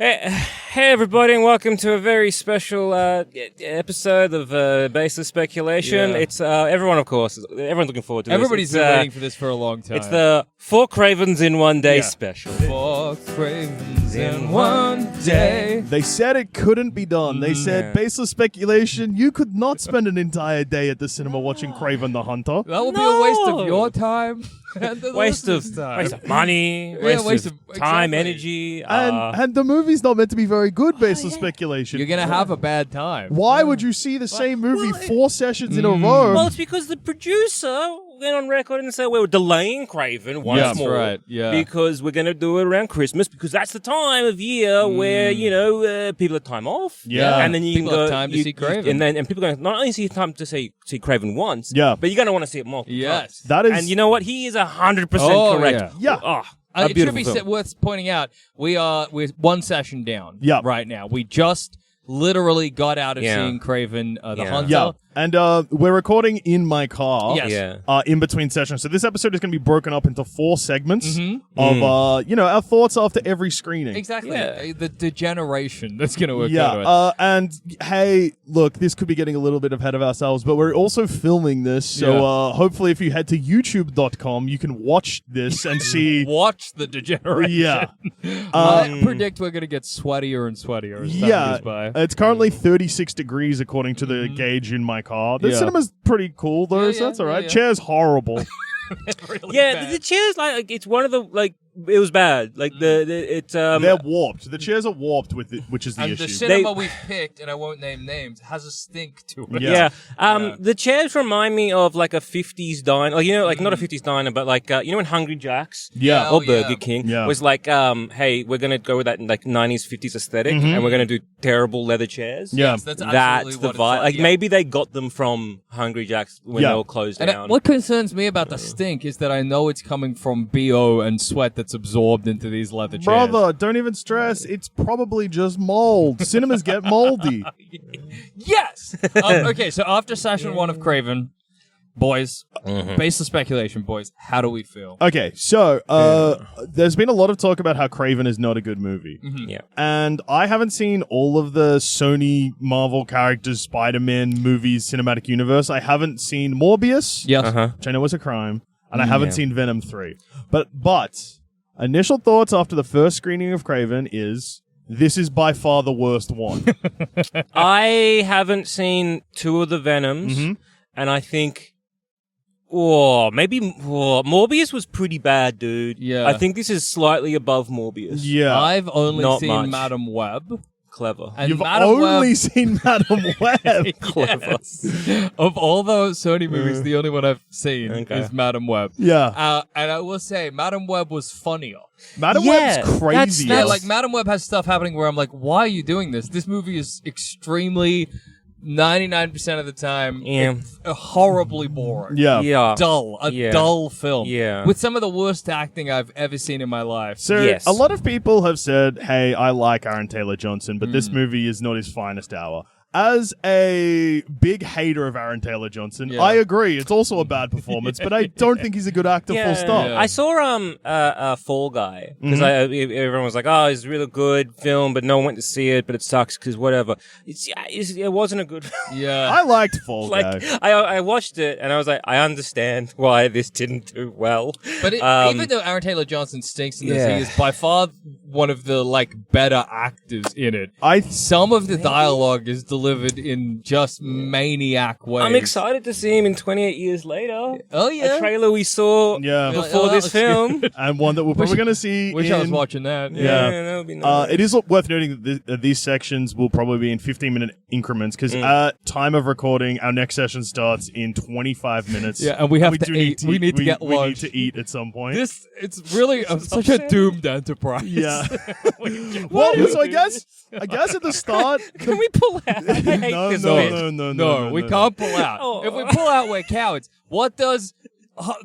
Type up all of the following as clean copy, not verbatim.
Hey everybody, and welcome to a very special episode of Baseless Speculation. Yeah. It's everyone, of course. Everyone's looking forward to this. Everybody's been waiting for this for a long time. It's the Four Cravens in One Day special. Four Cravens in one day. They said it couldn't be done. They said, Yeah. Baseless Speculation, you could not spend an entire day at the cinema watching Craven the Hunter. That will be a waste of your time. And the Waste listeners' time. of money, Yeah, waste of time, exactly. energy. And the movie's not meant to be very good, Baseless Speculation. You're going to have a bad time. Why would you see the same movie 4 sessions in a row? well, it's because the producer went on record and said we're delaying Craven once Yeah, more. that's right, yeah. Because we're going to do it around Christmas, because that's the time of year where, people have time off. Yeah. And then you People can go, have time to see Craven. And people are going to not only see time to see Craven once, Yeah. but you're going to want to see it multiple Yes. times. That is... And you know what? He is 100% Oh, correct. yeah. Oh, It should beautiful be film. worth pointing out, we're one session down right now. We just literally got out of seeing Craven the Hunter. Yeah, and we're recording in my car. Yes. Yeah. In between sessions. So this episode is going to be broken up into 4 segments of, our thoughts after every screening. Exactly. Yeah. The degeneration that's going to occur to it. Yeah, and hey, look, this could be getting a little bit ahead of ourselves, but we're also filming this, so hopefully if you head to youtube.com, you can watch this and see... Watch the degeneration. Yeah. I predict we're going to get sweatier and sweatier as time goes by. It's currently 36 degrees according to the gauge in my car. The cinema's pretty cool, though, Yeah, so that's all right. yeah. Chair's horrible. Really Yeah, bad. the chairs, it's one of the, it was bad. They're warped. The chairs are warped, with it, which is the And issue. the cinema we've picked, and I won't name names, has a stink to it. Yeah. The chairs remind me of like a 50s diner, not a 50s diner, but when Hungry Jack's Yeah. or Oh, Burger yeah. King Yeah. was like, hey, we're gonna go with that 90s, 50s aesthetic, and we're gonna do terrible leather chairs. Yeah. Yes, that's That's absolutely the what vibe. it's like. Maybe they got them from Hungry Jack's when they all closed And down. what concerns me about the stink is that I know it's coming from BO and sweat that's absorbed into these leather chairs. Brother, don't even stress. It's probably just mold. Cinemas get moldy. Yes! Okay, so after session 1 of Craven, boys, baseless speculation, boys, how do we feel? Okay, so there's been a lot of talk about how Craven is not a good movie. Yeah. And I haven't seen all of the Sony Marvel characters Spider-Man movies cinematic universe. I haven't seen Morbius, Yes. which I know is a crime, and I haven't seen Venom 3. But initial thoughts after the first screening of Craven is this is by far the worst one. I haven't seen 2 of the Venoms, and I think, Morbius was pretty bad, dude. Yeah. I think this is slightly above Morbius. Yeah. I've only Not seen much. Madam Web. Clever. And You've Madam only Web, seen Madam Web. Clever. of all those Sony movies, the only one I've seen Okay. is Madam Web. Yeah. And I will say, Madam Web was funnier. Madam Yeah, Web's crazy. Yeah, like Madam Web has stuff happening where I'm like, why are you doing this? This movie is extremely 99% of the time horribly boring. Yeah. Yeah. Dull. Dull film. Yeah. With some of the worst acting I've ever seen in my life. So Yes. a lot of people have said, hey, I like Aaron Taylor Johnson, but this movie is not his finest hour. As a big hater of Aaron Taylor Johnson, I agree. It's also a bad performance, but I don't think he's a good actor, full stop. Yeah. I saw Fall Guy because everyone was like, "Oh, it's a really good film," but no one went to see it. But it sucks because whatever. It wasn't a good film. Yeah. I liked Fall Guy. I watched it and I was like, I understand why this didn't do well. But even though Aaron Taylor Johnson stinks in this, he is by far one of the better actors in it. Some of the dialogue is delivered in just maniac ways. I'm excited to see him in 28 years later. Oh yeah, A trailer we saw before that this looks film. And one that we're probably going to see Wish in... I was watching that. Yeah. That would be nice. It is worth noting that these sections will probably be in 15-minute increments because at time of recording, our next session starts in 25 minutes. Yeah, and we have to do eat. We need to get We need lunch. to eat at some point. It's really such a doomed enterprise. Yeah. Well, so I guess at the start... Can we pull out? I hate this bit. No, we can't pull out. Oh. If we pull out, we're cowards. What does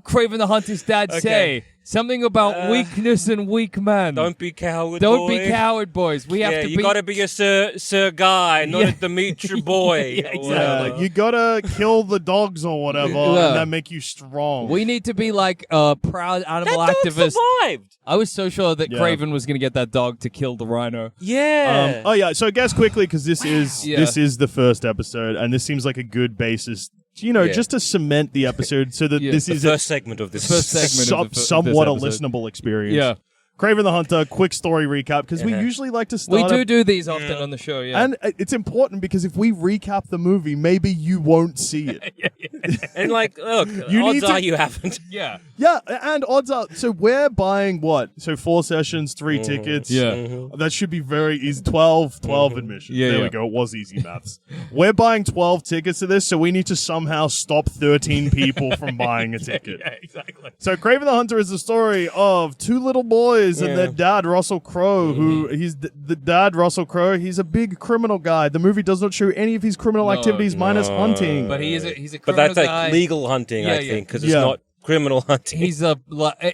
Craven the Hunter's dad say Something about weakness and weak men. Don't be coward. Don't boy. be coward, boys. We have to. You gotta be a Sir Guy, not a Dimitri boy. Yeah, exactly. You gotta kill the dogs or whatever, and that make you strong. We need to be like proud animal activists. Dog survived. I was so sure that Kraven was going to get that dog to kill the rhino. Yeah. So I guess quickly, because this is the first episode, and this seems like a good basis, just to cement the episode, so that this is the first segment of this. First segment of somewhat a this episode. listenable experience. Yeah. Craven the Hunter, quick story recap, because we usually like to start. We do these often on the show, yeah. And it's important because if we recap the movie, maybe you won't see it. And like, look, you haven't. Yeah. Yeah, and odds are, so we're buying what? So 4 sessions, 3 tickets. Yeah. That should be very easy. 12 admissions. Yeah, there we go. It was easy maths. We're buying 12 tickets to this, so we need to somehow stop 13 people from buying a ticket. Yeah, exactly. So Craven the Hunter is the story of 2 little boys and their dad, Russell Crowe, who he's the dad, Russell Crowe. He's a big criminal guy. The movie does not show any of his criminal activities minus hunting. But he's a criminal But that's guy. like legal hunting, I think, because it's not criminal hunting.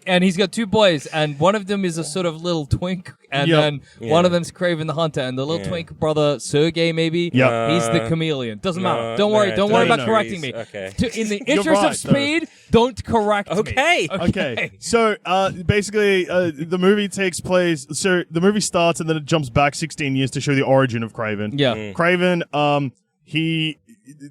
And he's got 2 boys, and one of them is a sort of little twink, and then one of them's Craven the Hunter, and the little twink brother, Sergey, maybe, he's the chameleon. Doesn't matter. Don't worry about correcting me. Okay. In the interest of speed, don't correct me. Okay. So basically, the movie takes place. So the movie starts, and then it jumps back 16 years to show the origin of Craven. Yeah. Craven, he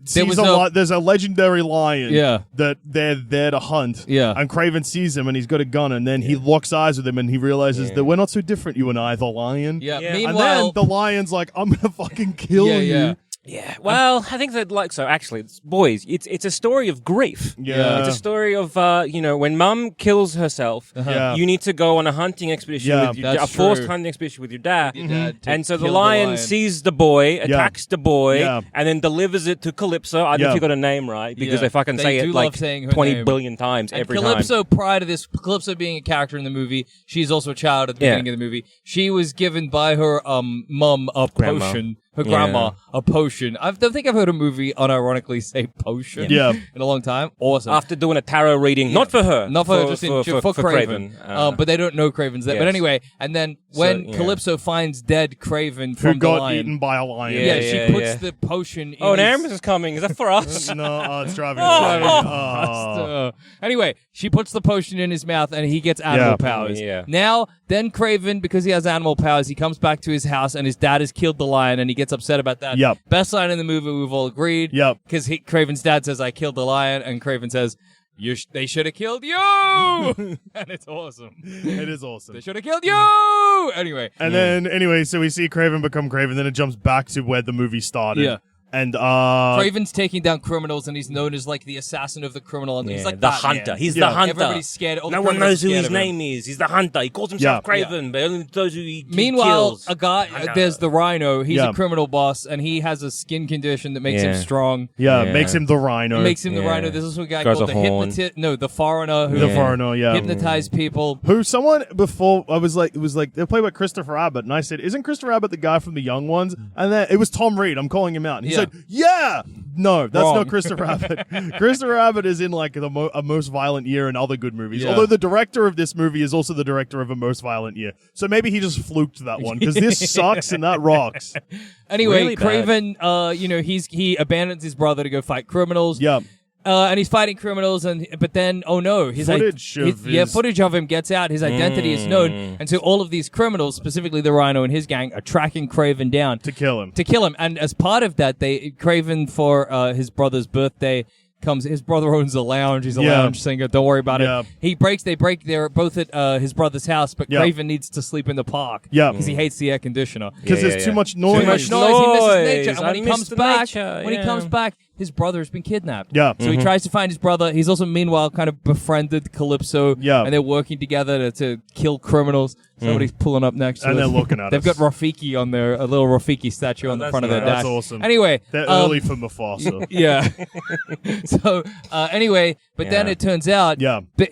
there's a legendary lion that they're there to hunt. Yeah. And Craven sees him and he's got a gun, and then he locks eyes with him and he realizes that we're not so different, you and I, the lion. Yeah. Yeah. Meanwhile, And then the lion's like, I'm gonna fucking kill you. Yeah. Yeah, well, I think that actually, boys, it's a story of grief. Yeah. It's a story of, when mum kills herself, you need to go on a hunting expedition with your, a forced hunting expedition with your dad. And so the lion sees the boy, attacks the boy, and then delivers it to Calypso. I think you got a name right, because they fucking say it like 20 billion times every time. Calypso, prior to this, Calypso being a character in the movie, she's also a child at the beginning of the movie. She was given by her mum a potion. Her grandma, a potion. I don't think I've heard a movie unironically say potion in a long time. Awesome. After doing a tarot reading, not for her. Not for her, for Craven. But they don't know Craven's there. But anyway, and then when Calypso finds dead Craven from the lion. Who got eaten by a lion. Yeah, she puts the potion in an ambulance is coming. Is that for us? No, it's driving. Anyway, she puts the potion in his mouth and he gets animal powers. Yeah. Now, then Craven, because he has animal powers, he comes back to his house and his dad has killed the lion and he gets upset about that. Yep. Best line in the movie, we've all agreed. Yep. Because Craven's dad says, I killed the lion, and Craven says, they should have killed you! And it's awesome. It is awesome. They should have killed you! Anyway. And then, so we see Craven become Craven, then it jumps back to where the movie started. Yeah. And Craven's taking down criminals, and he's known as like the assassin of the criminal. And he's like the Batman. hunter. He's the hunter. Everybody's scared. All no one knows who his name is. He's the hunter. He calls himself Craven, but only those who he Meanwhile, kills. a guy, there's the Rhino. He's a criminal boss, and he has a skin condition that makes him strong. Makes him the Rhino. Makes him the Rhino. There's also a guy called the Hypnotist. No, the Foreigner. Who hypnotized people. Who someone before it was like they played by Christopher Abbott, and I said, "Isn't Christopher Abbott the guy from The Young Ones?" And then it was Tom Reed. I'm calling him out, and he said, "Yeah." No, that's not Christopher Abbott. Christopher Abbott is in like a Most Violent Year and other good movies. Although the director of this movie is also the director of A Most Violent Year. So maybe he just fluked that one, because this sucks and that rocks. Anyway, really Craven, he abandons his brother to go fight criminals. Yeah. And he's fighting criminals, but then, oh no, footage of him gets out. His identity is known, and so all of these criminals, specifically the Rhino and his gang, are tracking Craven down to kill him. And as part of that, Craven for his brother's birthday comes. His brother owns a lounge. He's a lounge singer. Don't worry about it. They break. They're both at his brother's house, but Craven needs to sleep in the park. Because he hates the air conditioner. Because there's too much noise. He misses nature. And when he comes back, his brother has been kidnapped. Yeah. So he tries to find his brother. He's also, meanwhile, kind of befriended Calypso. Yeah. And they're working together to kill criminals. Somebody's pulling up next to and us. they're looking at They've us. got Rafiki on there, a little Rafiki statue on the front of their dash. That's awesome. Anyway. They're early for Mufasa. Yeah. So, anyway, but then it turns out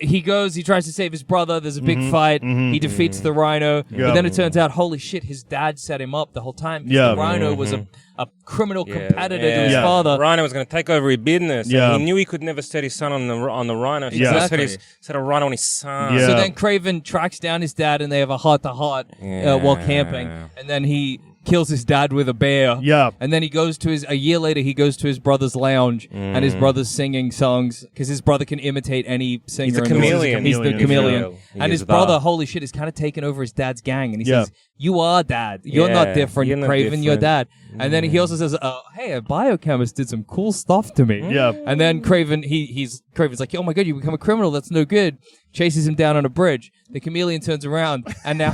he tries to save his brother. There's a big fight. He defeats the Rhino. But then it turns out, holy shit, his dad set him up the whole time. The Rhino was a criminal competitor to his father. Rhino was going to take over his business. Yeah. And he knew he could never set his son on the Rhino. He set a Rhino on his son. Yeah. So then Craven tracks down his dad, and they have a heart-to-heart while camping. And then he kills his dad with a bear. Yeah. And then a year later, he goes to his brother's lounge, and his brother's singing songs, because his brother can imitate any singer. He's a chameleon. He's the chameleon. He And is his brother, holy shit, is kind of taken over his dad's gang. And he says, "You are dad. You're not different, you're not Craven. You're different." dad." And then he also says, "Hey, a biochemist did some cool stuff to me." Yeah. And then Craven's like, "Oh my god, you become a criminal. That's no good." Chases him down on a bridge. The chameleon turns around, and now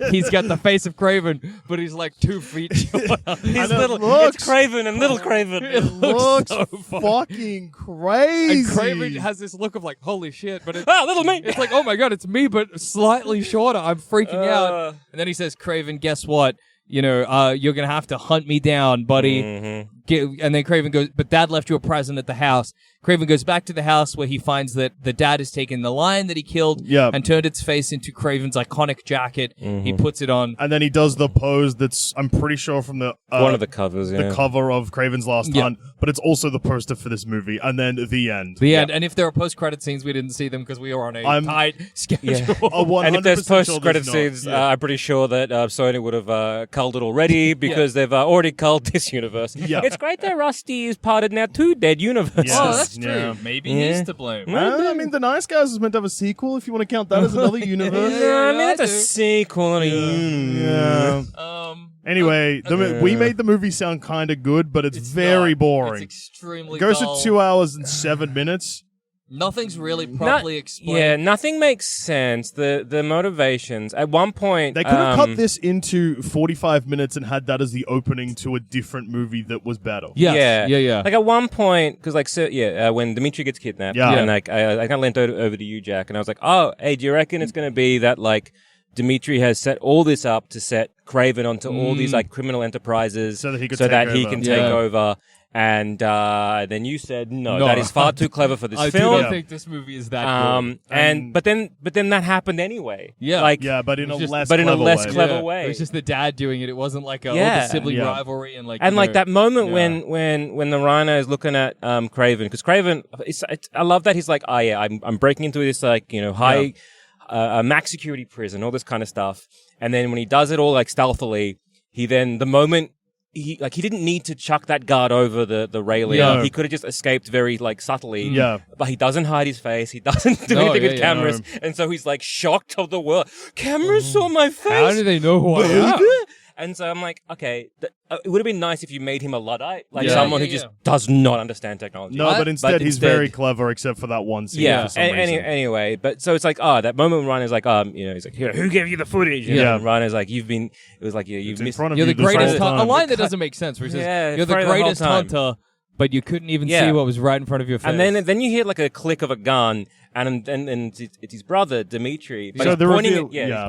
he's got the face of Craven, but he's like 2 feet short. He's little. It's Craven and little Craven. It looks so fucking crazy. And Craven has this look of like, holy shit, but it's, little me. it's like, oh my god, it's me, but slightly shorter. I'm freaking out. And then he says, Craven, guess what? You're going to have to hunt me down, buddy. And then Craven goes, but Dad left you a present at the house. Craven goes back to the house where he finds that the dad has taken the lion that he killed and turned its face into Craven's iconic jacket. He puts it on. And then he does the pose that's, I'm pretty sure, from the one of the covers, the cover of Craven's Last Hunt, but it's also the poster for this movie. And then the end. The end. And if there are post-credit scenes, we didn't see them because we were on a tight schedule. And if there's post-credit scenes, I'm pretty sure that Sony would have culled it already because they've already culled this universe. It's great that Rusty is part of now 2 dead universes. Oh, that's true. Maybe he's to blame. I mean, The Nice Guys was meant to have a sequel, if you want to count that as another universe. I mean, that's a sequel, not a universe. Anyway, we made the movie sound kind of good, but it's very boring. It's extremely It goes dull. to 2 hours and 7 minutes. Nothing's really properly explained. Yeah, nothing makes sense. The motivations. At one point, They could have cut this into 45 minutes and had that as the opening to a different movie that was better. Yes. Yeah. Like at one point, because when Dimitri gets kidnapped, and like I kind of leant over to you, Jack, and I was like, oh, hey, do you reckon it's going to be that like Dimitri has set all this up to set Craven onto all these like criminal enterprises so that he can take over? And then you said no, that is far too clever for this film. I don't think this movie is that good. But then that happened anyway. But in a less clever way. It was just the dad doing it. It wasn't like the sibling rivalry and like that moment when the Rhino is looking at Craven, because Craven, I love that he's like, I'm breaking into this like high max security prison, all this kind of stuff, and then when he does it all like stealthily, he didn't need to chuck that guard over the railing. Yeah. He could have just escaped very like subtly. Yeah. But he doesn't hide his face. He doesn't do anything with cameras. And so he's like shocked of the world. Cameras saw my face. How do they know who I am? And so I'm like, okay, it would have been nice if you made him a Luddite, like someone who just does not understand technology. No, but instead he's very clever, except for that one scene. Yeah. For some reason. Anyway, but so it's like, that moment when Rhino's like, he's like, who gave you the footage? And Rhino's like, you've missed. You're the greatest hunter. A line that doesn't make sense. Where he says, you're the greatest hunter, but you couldn't even see what was right in front of your face. And then you hear like a click of a gun. And it's his brother Dimitri, but he's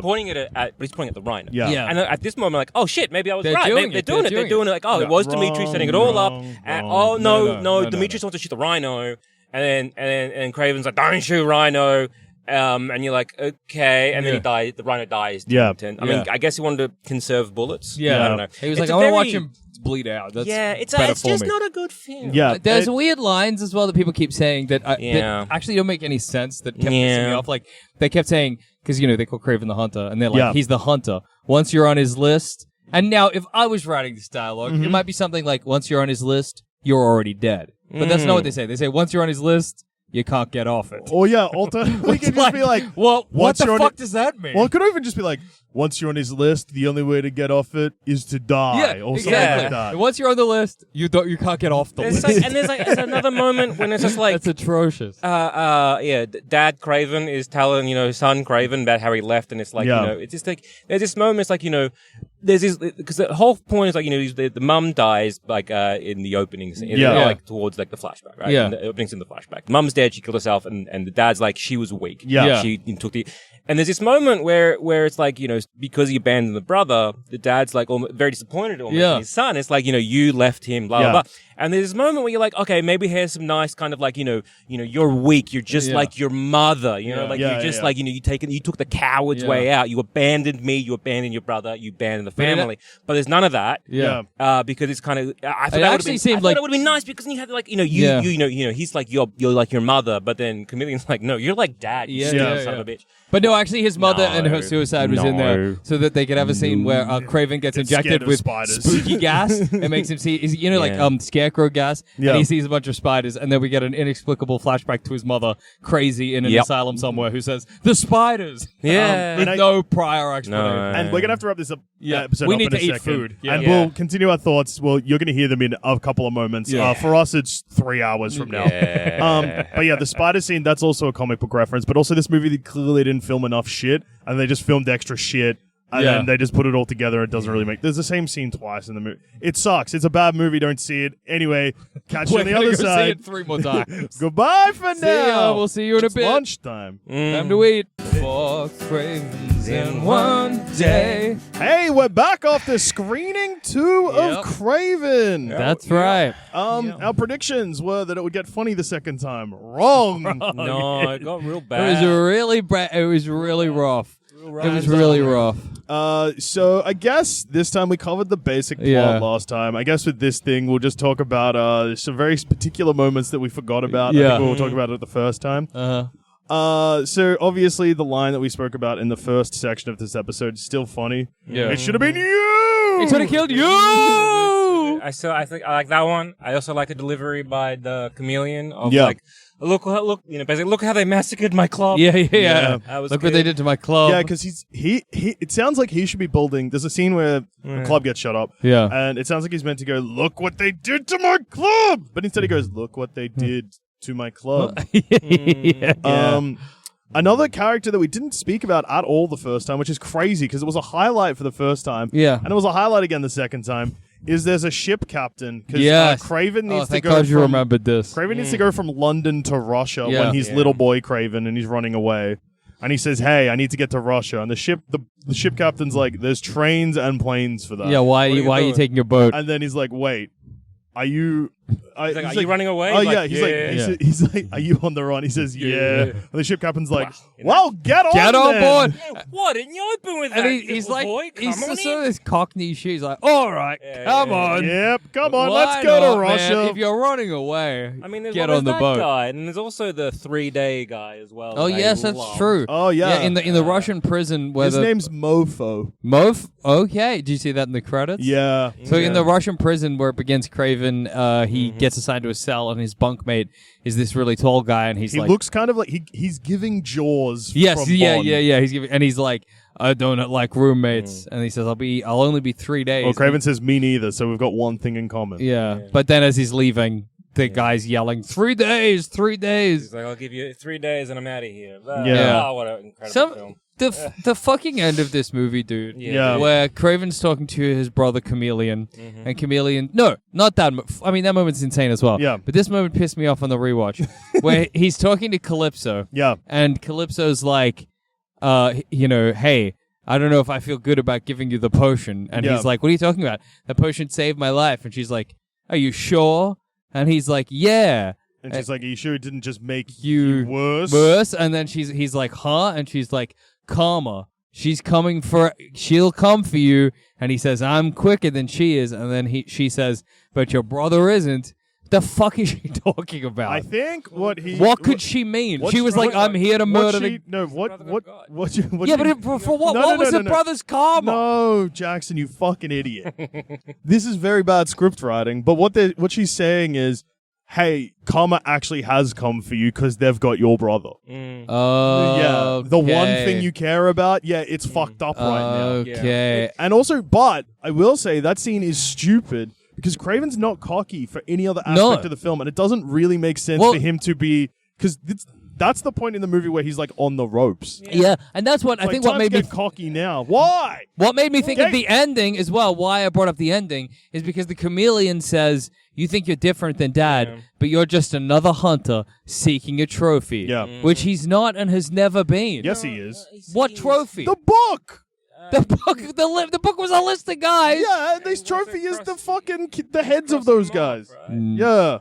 pointing it at the Rhino. Yeah. And at this moment, like, oh shit, maybe I was right. They're doing it. Like, it was Dimitri setting it all up. No, Dimitri wants to shoot the Rhino, and then Craven's like, don't shoot Rhino. And you're like, okay, and then he dies. The Rhino dies. I mean, I guess he wanted to conserve bullets. Yeah, I don't know. He was like, I want to watch him bleed out. That's it's just not a good film. Yeah, there's weird lines as well that people keep saying that actually don't make any sense. That kept pissing me off. Like they kept saying, because they call Craven the Hunter, and they're like, he's the hunter. Once you're on his list, and now if I was writing this dialogue, it might be something like, once you're on his list, you're already dead. But that's not what they say. They say, once you're on his list, you can't get off it. Oh yeah, we can just be like, well, what the fuck does that mean? Well, it could even just be like, once you're on his list, the only way to get off it is to die, or something like that. And once you're on the list, you can't get off the list. There's another moment when it's just like, that's atrocious. Dad Craven is telling son Craven about how he left, and it's like it's just like there's this moment. It's like there's this, because the whole point is like the mum dies like in the openings, like towards like the flashback, right? Yeah, in the openings in the flashback. The mum's dead. She killed herself, and the dad's like, she was weak. Yeah, she took the. And there's this moment where it's like, because he abandoned the brother, the dad's like very disappointed almost in his son. It's like, you left him, blah, blah, blah. And there's this moment where you're like, okay, maybe here's some nice kind of like, you're weak. You're just like your mother, you're just like, you took the coward's way out. You abandoned me. You abandoned your brother. You abandoned the family. But there's none of that. Because it's kind of, I thought it would have been nice because you had like, he's like, you're like your mother. But then Chameleon's like, no, you're like dad. You son of a bitch. But no, actually, his mother and her suicide was in there so that they could have a scene where Kraven gets injected with spooky gas. It makes him see, like scarecrow gas, and he sees a bunch of spiders, and then we get an inexplicable flashback to his mother, crazy in an asylum somewhere, who says, "The spiders!" With no prior explanation. No. And we're gonna have to wrap this up. Episode we up need in to a eat second. food, and we'll continue our thoughts. Well, you're gonna hear them in a couple of moments. For us, it's 3 hours from now. But the spider scene, that's also a comic book reference. But also, this movie they clearly didn't film enough shit, and they just filmed extra shit. And then they just put it all together. It doesn't really make... There's the same scene twice in the movie. It sucks. It's a bad movie. Don't see it. Anyway, catch you on the other side. See it 3 more times. Goodbye for now. We'll see you in a bit. Lunchtime. Time to eat. 4 cravens in one day. Hey, we're back after screening 2 of Kraven. That's right. Our predictions were that it would get funny the second time. Wrong. No, it got real bad. It was really rough. It was really rough. So I guess this time we covered the basic plot last time. I guess with this thing, we'll just talk about some very particular moments that we forgot about. I think we'll talk about it the first time. So obviously the line that we spoke about in the first section of this episode is still funny. Yeah. It should have been you! It should have killed you! I think I like that one. I also like the delivery by the chameleon of like, look, basically, look how they massacred my club. Yeah. Look what they did to my club. Yeah, because he. It sounds like he should be building. There's a scene where the club gets shut up. Yeah, and it sounds like he's meant to go, look what they did to my club, but instead he goes, look what they did to my club. Another character that we didn't speak about at all the first time, which is crazy because it was a highlight for the first time. Yeah, and it was a highlight again the second time. Is there's a ship captain because Kraven needs to go. God you remembered this. Kraven needs to go from London to Russia when he's little boy Kraven and he's running away, and he says, "Hey, I need to get to Russia." And the ship captain's like, "There's trains and planes for that." Yeah, why are you taking your boat? And then he's like, "Wait, are you?" Are you running away? Oh yeah, he's like, "Are you on the run?" He says, "Yeah." And the ship captain's like, "Well, get on board." Yeah, what? Didn't you open with and that? He's like, boy? He's sort of this Cockney shit. He's like, "All right, come on, yep, come on, let's go to Russia." Man? If you're running away, get on the boat. Guy, and there's also the 3-day guy as well. Oh yes, that's true. Oh yeah, in the Russian prison where his name's Mofo. Okay, did you see that in the credits? Yeah. So in the Russian prison where it begins, Kraven, he gets assigned to a cell, and his bunkmate is this really tall guy, and he looks kind of like he's giving Jaws. Yes, from yeah. Bond. He's giving, and he's like, I don't like roommates, and he says, I'll only be 3 days. Well, Kraven says me neither, so we've got one thing in common. Yeah, but then as he's leaving, the guy's yelling, 3 days, 3 days. He's like, I'll give you 3 days and I'm out of here. What an incredible film. The fucking end of this movie, dude. Yeah. Where Kraven's talking to his brother Chameleon, and Chameleon... No, not that... I mean, that moment's insane as well. Yeah. But this moment pissed me off on the rewatch. Where he's talking to Calypso. Yeah. And Calypso's like, hey, I don't know if I feel good about giving you the potion. And he's like, what are you talking about? The potion saved my life. And she's like, are you sure? And he's like, yeah. And she's like, are you sure it didn't just make you worse? Worse? And then he's like, huh? And she's like, Karma. She'll come for you. And he says, I'm quicker than she is. And then she says, but your brother isn't. The fuck is she talking about? I think what could she mean? She was like, I'm here to murder the... No, what yeah, but for what? What was her brother's karma? No, Jackson, you fucking idiot. This is very bad script writing. But what she's saying is, hey, karma actually has come for you because they've got your brother. Oh, yeah. The one thing you care about, it's fucked up right now. Okay. And also, but I will say that scene is stupid because Kraven's not cocky for any other aspect of the film, and it doesn't really make sense for him to be... Because that's the point in the movie where he's like on the ropes. Yeah, and that's what I think. What made me cocky now? Why? What made me think of the ending as well? Why I brought up the ending is because the chameleon says, "You think you're different than Dad, but you're just another hunter seeking a trophy." Yeah, which he's not and has never been. Yes, he is. What trophy? The book. The book was a list of guys. Yeah, and this trophy is the heads of those guys. Yeah.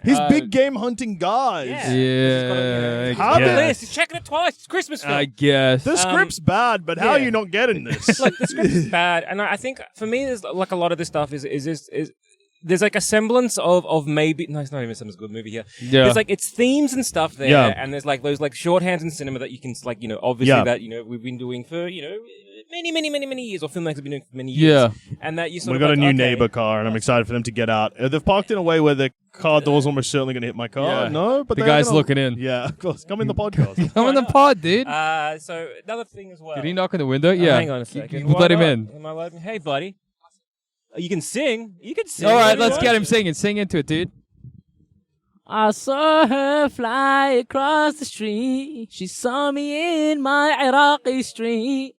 His big game hunting guys. Yeah. How He's checking it twice. It's Christmas film. I guess. The script's bad, but how are you not getting this? Like, the script is bad, and I think for me, there's like a lot of this stuff is there's like a semblance of maybe it's not even some good movie here. Yeah. There's like it's themes and stuff there, and there's like those like shorthands in cinema that you can like obviously that we've been doing for many years, or filmmakers have been doing for many years. Yeah. And that you sort we of got like, a new neighbor car, and I'm excited for them to get out. They've parked in a way where the car door's almost certainly going to hit my car. Yeah. No, but the guy's looking in. Yeah, of course. Come in the podcast. Come in the pod, dude. So another thing as well. Did he knock on the window? Yeah. Hang on a second. Let him in. Am I allowed? Hey, buddy. You can sing. You can sing. All right, let's get him singing. Sing into it, dude. I saw her fly across the street. She saw me in my Iraqi street.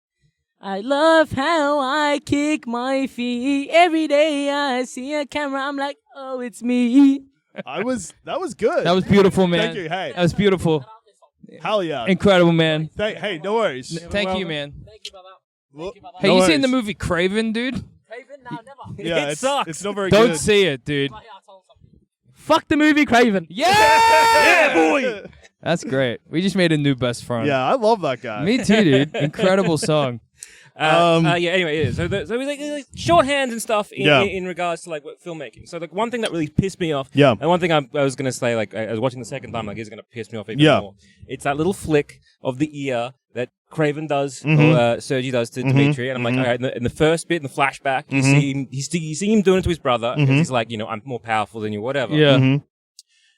I love how I kick my feet. Every day I see a camera, I'm like, oh, it's me. That was good. That was beautiful, man. Thank you. Hey. That was beautiful. Hell yeah. Incredible, man. Hey, no worries. Thank you, man. Thank you, brother. Well, Hey, you seen the movie Kraven, dude? Craven? No, never. Yeah, It sucks. It's not very good. Don't see it, dude. Fuck the movie Craven. Yeah! Yeah, boy. That's great. We just made a new best friend. Yeah, I love that guy. Me too, dude. Incredible song. Anyway, yeah. So we like shorthands and stuff in regards to like filmmaking. So like one thing that really pissed me off. Yeah. And one thing I was gonna say, like I was watching the second time, like is gonna piss me off even more. It's that little flick of the ear that Craven does, or Sergi does to Dimitri, and I'm like, all right. In the first bit, in the flashback, you see him doing it to his brother because he's like, I'm more powerful than you, whatever. Yeah. And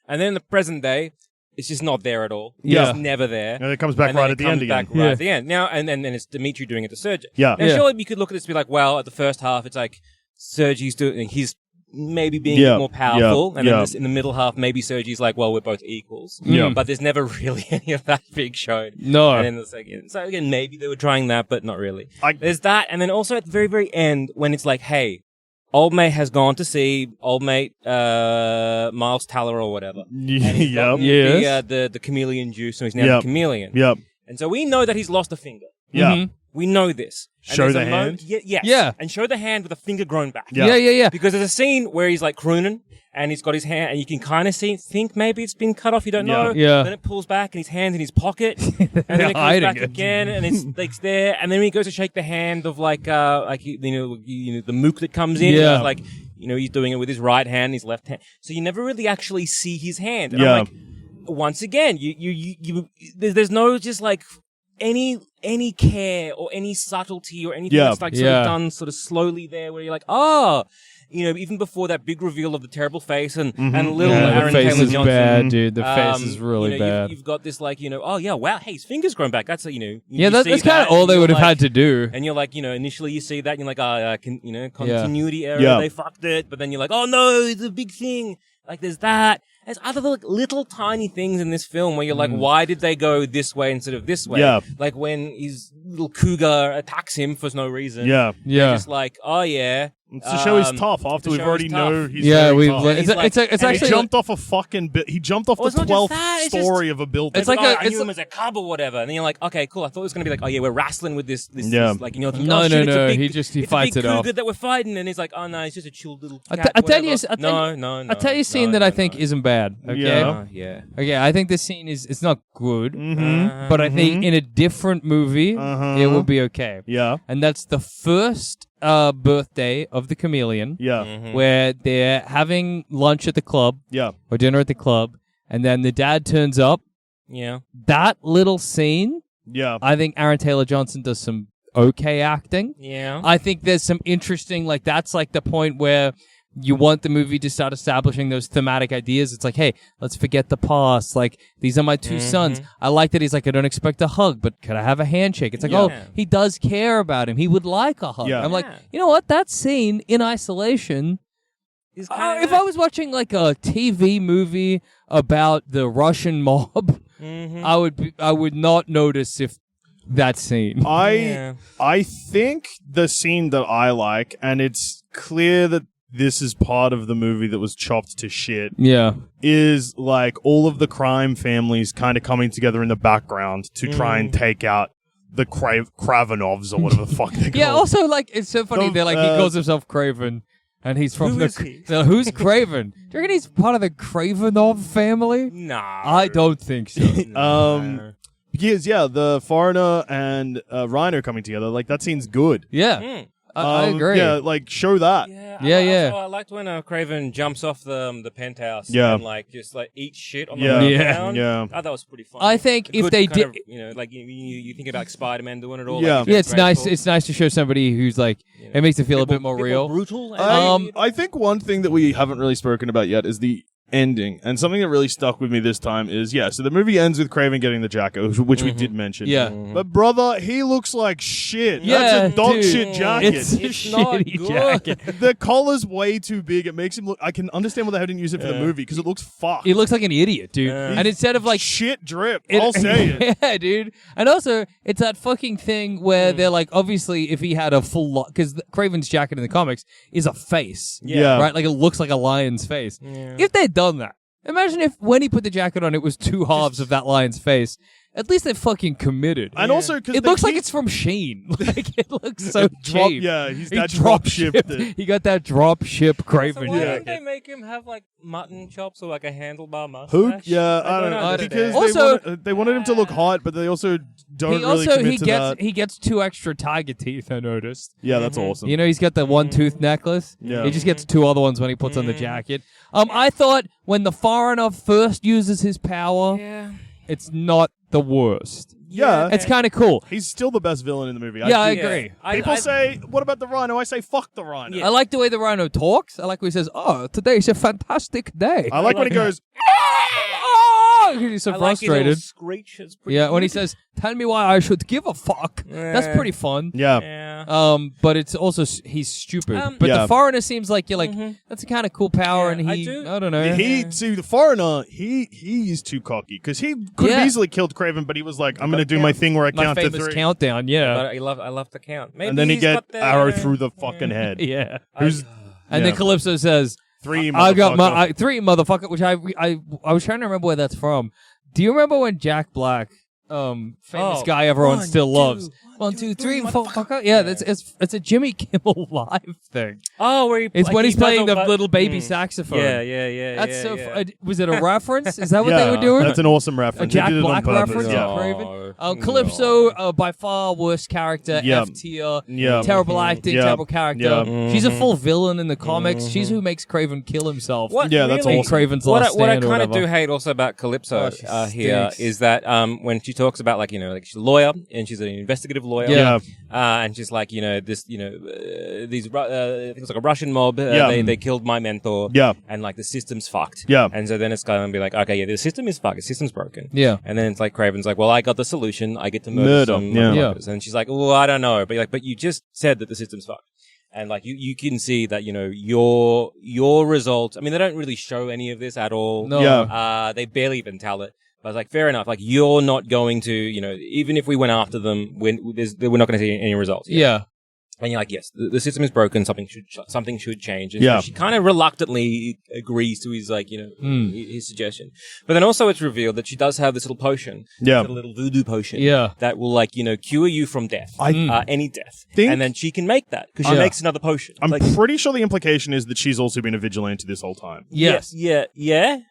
then in the present day, it's just not there at all. Yeah. It's never there. And it comes back right at the end again. Right at the end. Now, and then it's Dimitri doing it to Sergi. Yeah. Now, surely you could look at this and be like, well, at the first half, it's like Sergi's doing, he's maybe being more powerful. And then in the middle half, maybe Sergi's like, well, we're both equals. Yeah. But there's never really any of that being shown. No. And then the second. So again, maybe they were trying that, but not really. There's that. And then also at the very, very end, when it's like, hey, old mate has gone to see old mate Miles Teller or whatever. The chameleon juice, so he's now the chameleon. Yep. And so we know that he's lost a finger. Yeah. We know this. And Show there's the a hand? Yes. Yeah. And show the hand with a finger grown back. Yeah. Because there's a scene where he's like crooning and he's got his hand and you can kind of think maybe it's been cut off, you don't know. Yeah. Then it pulls back and his hand's in his pocket. And then it comes back again and it's like there. And then when he goes to shake the hand of like the mook that comes in. Yeah. It's like, he's doing it with his right hand and his left hand. So you never really actually see his hand. And I'm like, once again, there's no just like any care or any subtlety or anything that's like sort of done sort of slowly there where you're like, even before that big reveal of the terrible face and little Aaron the face Taylor is Johnson. bad, dude. The face is really bad. You've got this like, wow, hey, his finger's grown back. That's you that's kind of all they would have had to do. And you're like, initially you see that and you're like, continuity error, they fucked it. But then you're like, oh no, it's a big thing. Like there's that. There's other little tiny things in this film where you're like, why did they go this way instead of this way? Yeah. Like when his little cougar attacks him for no reason. Yeah. They're just like, oh yeah. It's to show he's tough after we've already know he's very tough. It's actually he jumped off a fucking he jumped off the 12th story of a building. It's like I knew him as a cub or whatever, and then you're like, okay, cool. I thought it was gonna be like, oh yeah, we're wrestling with this like no. He fights it off. Cougar that we're fighting, and he's like, oh no, he's just a chilled little cat. I tell you a scene that I think isn't bad. Okay, okay. I think this scene is not good, but I think in a different movie it will be okay. Yeah, and that's the first birthday of the chameleon. Yeah. Where they're having lunch at the club. Yeah. Or dinner at the club. And then the dad turns up. Yeah. That little scene. Yeah. I think Aaron Taylor Johnson does some okay acting. Yeah. I think there's some interesting, like, that's like the point where you want the movie to start establishing those thematic ideas. It's like, hey, let's forget the past. Like, these are my two sons. I like that he's like, I don't expect a hug, but could I have a handshake? It's like, oh, he does care about him. He would like a hug. I'm like, you know what? That scene in isolation is kind if I was watching like a TV movie about the Russian mob, I would not notice if that scene. I think the scene that I like, and it's clear that this is part of the movie that was chopped to shit. Yeah. Is like all of the crime families kind of coming together in the background to try and take out the Kravenovs or whatever the fuck they call. Yeah, also like it's so funny. They're like he calls himself Craven. And he's from who's Craven? Do you reckon he's part of the Kravenov family? No. I don't think so. Because, the foreigner and Rhino coming together, like, that scene's good. Yeah. I agree. Yeah, like, show that. Yeah. I liked when Craven jumps off the penthouse and, like, just, like, eats shit on the way down. Yeah. I thought that was pretty fun. I think if they did... like, you think about Spider-Man doing it all. Yeah. Like, it's nice. It's nice to show somebody who's, like, it makes it feel a bit more real. Brutal. I think one thing that we haven't really spoken about yet is the ending, and something that really stuck with me this time is so the movie ends with Craven getting the jacket, which we did mention. But brother, he looks like shit. That's a dog shit jacket. It's not good. Jacket. The collar's way too big. It makes him look. I can understand why they didn't use it for the movie because it looks fucked. He looks like an idiot, dude. And instead of like shit drip, I'll say it. Yeah, dude. And also, it's that fucking thing where they're like, obviously, if he had a full because Craven's jacket in the comics is a face, right? Like it looks like a lion's face. If they'd done that, imagine if when he put the jacket on, it was two halves of that lion's face. At least they're fucking committed. And also, because it looks like it's from Sheen. Like it looks so cheap. He's that drop shipped. He got that drop ship Craven. So why didn't they make him have like mutton chops or like a handlebar mustache? Who? Yeah, I don't know. Because also, they wanted him to look hot, but they also don't really commit to that. He gets 2 extra tiger teeth, I noticed. Yeah, that's awesome. You know, he's got the 1-tooth necklace. Yeah. He just gets 2 other ones when he puts on the jacket. I thought when the foreigner first uses his power, it's not the worst. Yeah. It's kind of cool. He's still the best villain in the movie. I agree. People say, what about the Rhino? I say, fuck the Rhino. I like the way the Rhino talks. I like when he says, today is a fantastic day. I like when he goes, he's so I frustrated. Like Screech. It's pretty when good. he says, tell me why I should give a fuck. That's pretty fun. Yeah. But it's also, he's stupid. But the foreigner seems like you're like, that's a kind of cool power, and I don't know. See, the foreigner, he's too cocky, because he could have easily killed Craven, but he was like, I'm going to do my thing where I count to 3. My famous countdown, I love the count. Maybe and then he get arrow through the fucking head. And then Calypso says, 3 I got my 3 motherfucker, which I was trying to remember where that's from. Do you remember when Jack Black, famous guy everyone still loves? 1, 2, 3, motherfucker. Yeah, it's a Jimmy Kimmel Live thing. Oh, where when he's playing the little baby saxophone. Yeah. That's so. Was it a reference? Is that what they were doing? That's an awesome reference. A Jack Black reference. Yeah. Calypso, by far worst character. F tier. Terrible acting. Terrible character. She's a full villain in the comics. She's who makes Craven kill himself. That's awesome. Craven's last stand. What I kind of do hate also about Calypso here is that when she talks about like she's a lawyer and she's an investigative lawyer. And she's like, this, these things like a Russian mob. They killed my mentor. And like the system's fucked. And so then it's going to be like, okay, the system is fucked. The system's broken. And then it's like Craven's like, well, I got the solution. I get to murder some motherfuckers. And she's like, well, I don't know, but you just said that the system's fucked. And like you can see that your results. I mean, they don't really show any of this at all. No. They barely even tell it. But I was like, fair enough. Like, you're not going to, even if we went after them, we're not going to see any results. Yeah. And you're like, yes, the system is broken. Something should change. And so she kind of reluctantly agrees to his his suggestion. But then also it's revealed that she does have this little potion, a little voodoo potion, that will cure you from death, any death. And then she can make that because she makes another potion. I'm pretty sure the implication is that she's also been a vigilante this whole time. Yes. Yeah.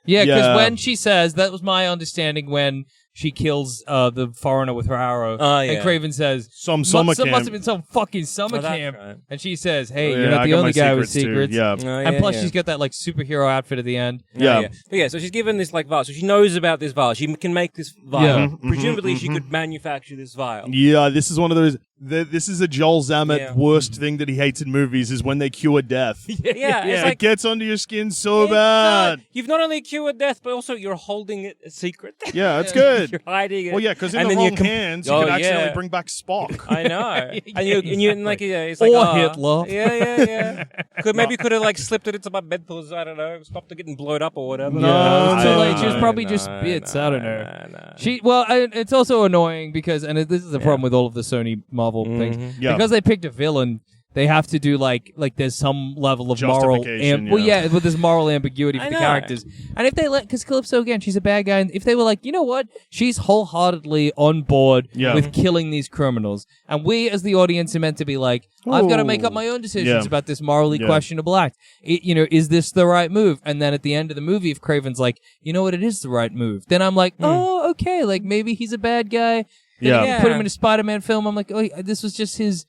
Because when she says, that was my understanding when she kills the foreigner with her arrow. And Craven says, some summer camp. Must have been some fucking summer camp. Right. And she says, hey, you're not the only guy with secrets. And plus she's got that superhero outfit at the end. But so she's given this vial. So she knows about this vial. She can make this vial. Presumably she could manufacture this vial. Yeah, this is one of those. this is a Joel Zammett worst thing that he hates in movies is when they cure death. It's like, it gets under your skin so bad. You've not only cured death, but also you're holding it a secret. Yeah, it's good. You're hiding it. Well, yeah, because in the wrong hands, you can accidentally bring back Spock. I know. And like, it's or like, Hitler. Yeah. Could have like slipped it into my bedclothes. I don't know, stopped it getting blown up or whatever. No, too late. She was probably just bits. I don't know. It's also annoying because, and this is the problem with all of the Sony Marvel things, because they picked a villain. They have to do like there's some level of moral, but there's moral ambiguity for the characters. And if they because Calypso again, she's a bad guy, and if they were like, you know what, she's wholeheartedly on board with killing these criminals, and we as the audience are meant to be like, I've got to make up my own decisions about this morally questionable act. Is this the right move? And then at the end of the movie, if Kraven's like, you know what, it is the right move, then I'm like, oh, okay, like maybe he's a bad guy. Then put him in a Spider-Man film. I'm like, oh, this was just his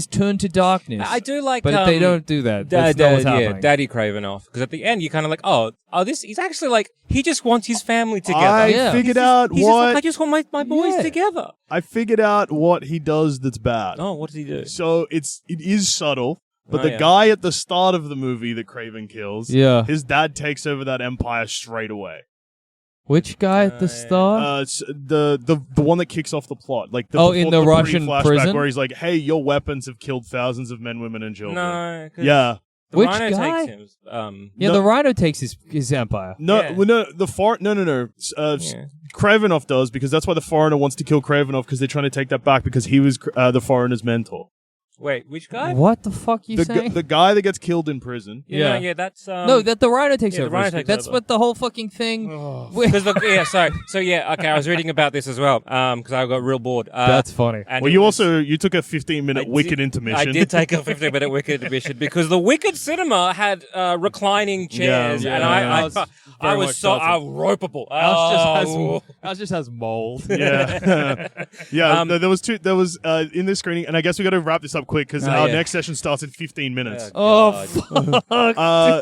turn to darkness. I do like, but they don't do that. That's not what's happening. Daddy Kraven off, because at the end you're kind of like, he's actually like, he just wants his family together. I figured out he's what just like, I just want my boys together. I figured out what he does that's bad. Oh, what does he do? So it is subtle. But the guy at the start of the movie that Kraven kills, his dad takes over that empire straight away. Which guy at the start? The one that kicks off the plot, like in the Russian flashback prison, where he's like, "Hey, your weapons have killed thousands of men, women, and children." No, the which Rhino guy? takes him. The Rhino takes his empire. No. Kravenov does, because that's why the foreigner wants to kill Kravenov, because they're trying to take that back because he was the foreigner's mentor. Wait, which guy? What the fuck you saying? The guy that gets killed in prison. That's no, that the Rhino takes over. The Rhino takes that's over. What the whole fucking thing. Okay. I was reading about this as well because I got real bored. That's funny. You took a 15-minute Wicked intermission. I did take a 15-minute Wicked intermission because the Wicked cinema had reclining chairs, and I was so ropeable. Ours just has mold. Yeah, there was in this screening, and I guess we got to wrap this up quick because our next session starts in 15 minutes. Fuck,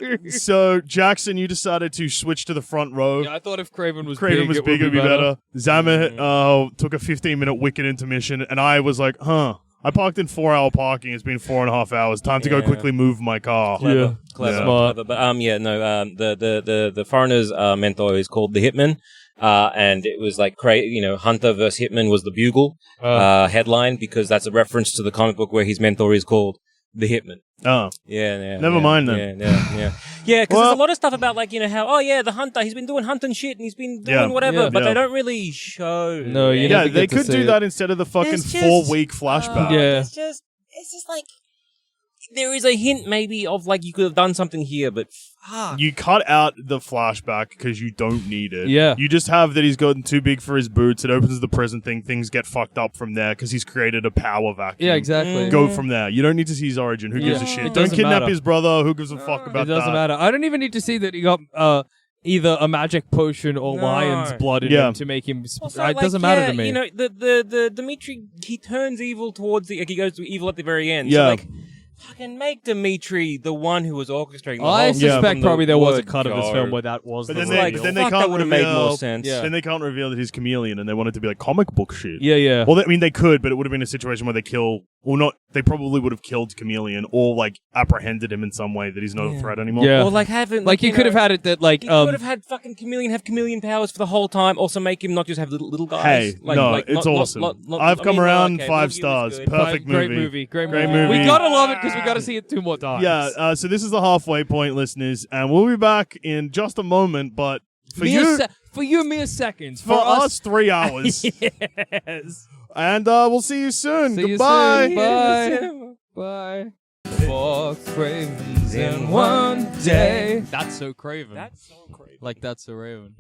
dude. So Jackson, you decided to switch to the front row. Yeah, I thought if Kraven was big, it would be better. Zammett took a 15-minute Wicked intermission, and I was like, I parked in 4-hour parking. It's been 4.5 hours. Time to go quickly move my car. Clever. Smart. But the foreigner's mentor is called the Hitman. And it was like, Hunter versus Hitman was the Bugle headline, because that's a reference to the comic book where his mentor is called the Hitman. Oh. Yeah. Never mind then. Yeah, because there's a lot of stuff about, like, how, the Hunter, he's been doing hunting shit and he's been doing whatever, but they don't really show. No, they could do that instead of the fucking 4-week flashback. It's just like, there is a hint maybe of, like, you could have done something here, but fuck. You cut out the flashback because you don't need it. Yeah. You just have that he's gotten too big for his boots. It opens the prison thing. Things get fucked up from there because he's created a power vacuum. Yeah, exactly. Go from there. You don't need to see his origin. Who gives a shit? Don't kidnap his brother. Who gives a fuck about that? It doesn't matter. I don't even need to see that he got either a magic potion or lion's blood in him to make him. It doesn't matter to me. The Dimitri, he turns evil towards he goes to evil at the very end. Yeah. So, like, fucking make Dimitri the one who was orchestrating the whole I suspect probably there was a word cut of this film where that was But the then reveal. they can't would have made more sense. Yeah. Then they can't reveal that he's chameleon, and they want it to be like comic book shit. Yeah. Well, they could, but it would have been a situation where they kill, or not. They probably would have killed chameleon, or like apprehended him in some way that he's not a threat anymore. Yeah. Or like having like you could have had it that like you could have had fucking chameleon have chameleon powers for the whole time. Also make him not just have little guys. Hey, it's awesome. I've come around 5 stars. Perfect movie. Great movie. We gotta love it because we gotta see it 2 more times. Yeah. So this is the halfway point, listeners, and we'll be back in just a moment. But for you, mere seconds. For us, 3 hours. Yes. And we'll see you soon. Goodbye. Bye. 4 Cravens in one day. That's so Craven. Like that's so Raven.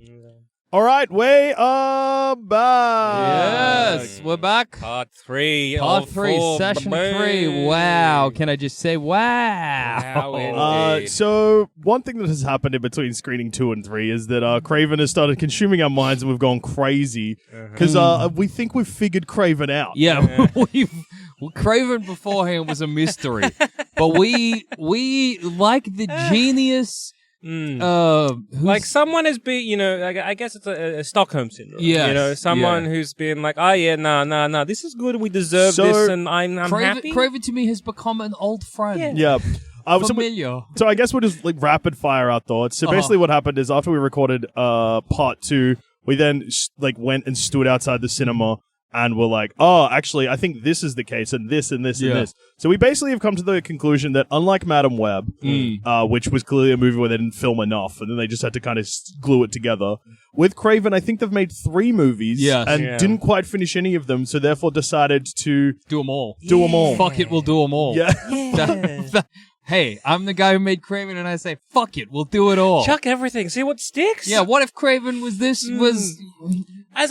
All right, we are back. Yes, we're back. Part 3. Part 3, session 3. Wow. Can I just say wow? So one thing that has happened in between screening 2 and 3 is that Craven has started consuming our minds and we've gone crazy because we think we've figured Craven out. Yeah, Craven beforehand was a mystery, but we like the genius Like someone has been, I guess it's a Stockholm syndrome. Yeah, someone who's been like, oh yeah, nah, this is good. We deserve this, and I'm happy. Craven to me has become an old friend. Yeah. Familiar. So I guess we'll just like rapid fire our thoughts. So basically what happened is after we recorded part 2, we then went and stood outside the cinema and were like, oh, actually, I think this is the case and this and this and this. So we basically have come to the conclusion that unlike Madam Web, which was clearly a movie where they didn't film enough and then they just had to kind of glue it together, with Kraven, I think they've made 3 movies and didn't quite finish any of them, so therefore decided to do them all. Fuck it, we'll do them all. Yeah. Hey, I'm the guy who made Craven, and I say, fuck it, we'll do it all. Chuck everything, see what sticks. Yeah, what if Craven was this, was... As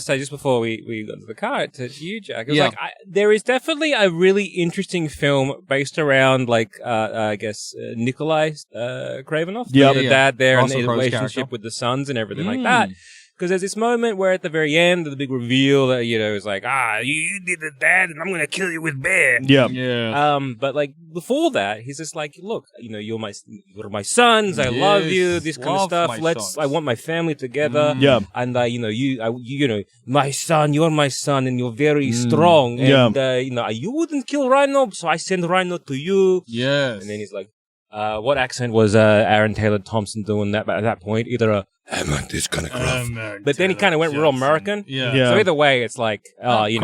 so just before we got into the car, to you, Jack, it was like, there is definitely a really interesting film based around, I guess, Nikolai Kravinoff, the dad there, also and the relationship with the sons and everything like that. Because there's this moment where at the very end of the big reveal that, it's like, you did the dad and I'm going to kill you with bear. Yeah. But before that, he's just like, look, you're my sons. I love you. This kind of stuff. I want my family together. Yeah. And, my son, you're my son and you're very strong. And, you wouldn't kill Rhino, so I send Rhino to you. Yes. And then he's like, what accent was Aaron Taylor Thompson doing at that point? Either I'm not this kind of gruff. But then he kind of went real American. Yeah. So either way, it's like, but you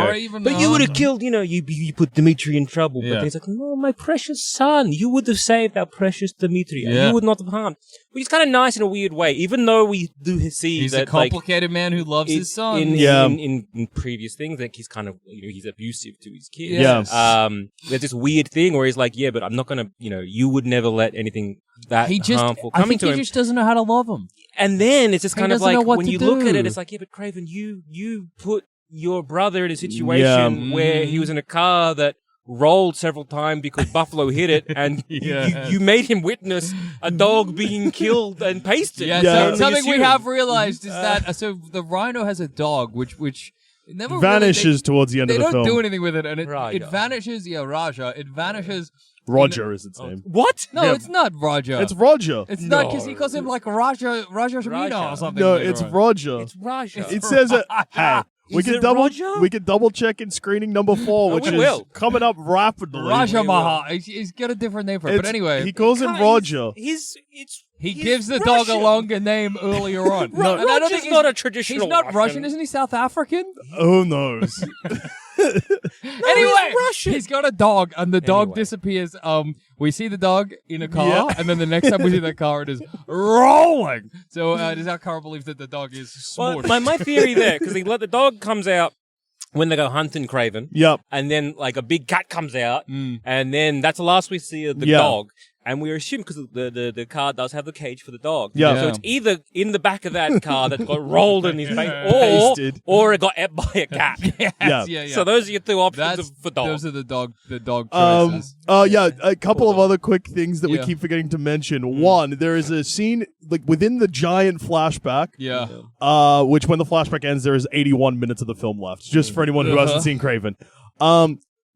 would have killed, you put Dimitri in trouble. But he's like, no, my precious son, you would have saved our precious Dimitri. And you would not have harmed. Which is kind of nice in a weird way, even though we do see he's that, a complicated man who loves his son. In previous things, like he's kind of, he's abusive to his kids. Yeah. There's this weird thing where he's like, but I'm not going to, you would never let anything that harmful come into him. He just doesn't know how to love him. And then it's just kind of like, when you look at it, it's like, but Craven, you put your brother in a situation where he was in a car that rolled several times because Buffalo hit it, and you made him witness a dog being killed and pasted. So something we have realized is that so the Rhino has a dog which never vanishes towards the end of the film. They don't do anything with it, and it vanishes. Yeah, Raja. It vanishes. Roger is its name. What? No, it's not Roger. It's Roger. It's not because he calls him like Raja Shamina or something. No, it's Roger. It's Raja. It says it. Hey. We can double check in screening number 4, which is coming up rapidly. Raja Maha. He's got a different name for it. But anyway. He calls him Roger. He gives the dog a longer name earlier on. Roger's not a traditional He's not Russian, isn't he? South African? Who knows? Anyway, he's got a dog, and the dog disappears. We see the dog in a car, and then the next time we see that car, it is rolling. So does our car believe that the dog is smushed? Well, my theory there, because the dog comes out when they go hunting Craven. Yep. And then a big cat comes out, and then that's the last we see of the dog. And we assume because the car does have the cage for the dog. So it's either in the back of that car that got rolled in his face, or it got ate by a cat. So those are your 2 options for dog. Those are the dog choices. A couple of other quick things that we keep forgetting to mention. One, there is a scene within the giant flashback. Which when the flashback ends, there is 81 minutes of the film left. Just for anyone who hasn't seen Craven.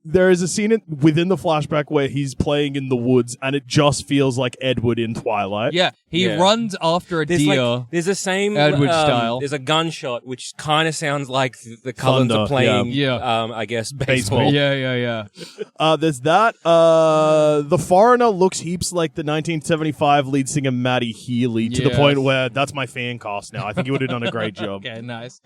There is a scene within the flashback where he's playing in the woods, and it just feels like Edward in Twilight. He runs after a deer. There's the same Edward style. There's a gunshot, which kind of sounds like the Cullens are playing. I guess baseball. There's that. The Foreigner looks heaps like the 1975 lead singer Matty Healy to the point where that's my fan cast now. I think he would have done a great job. Okay, nice.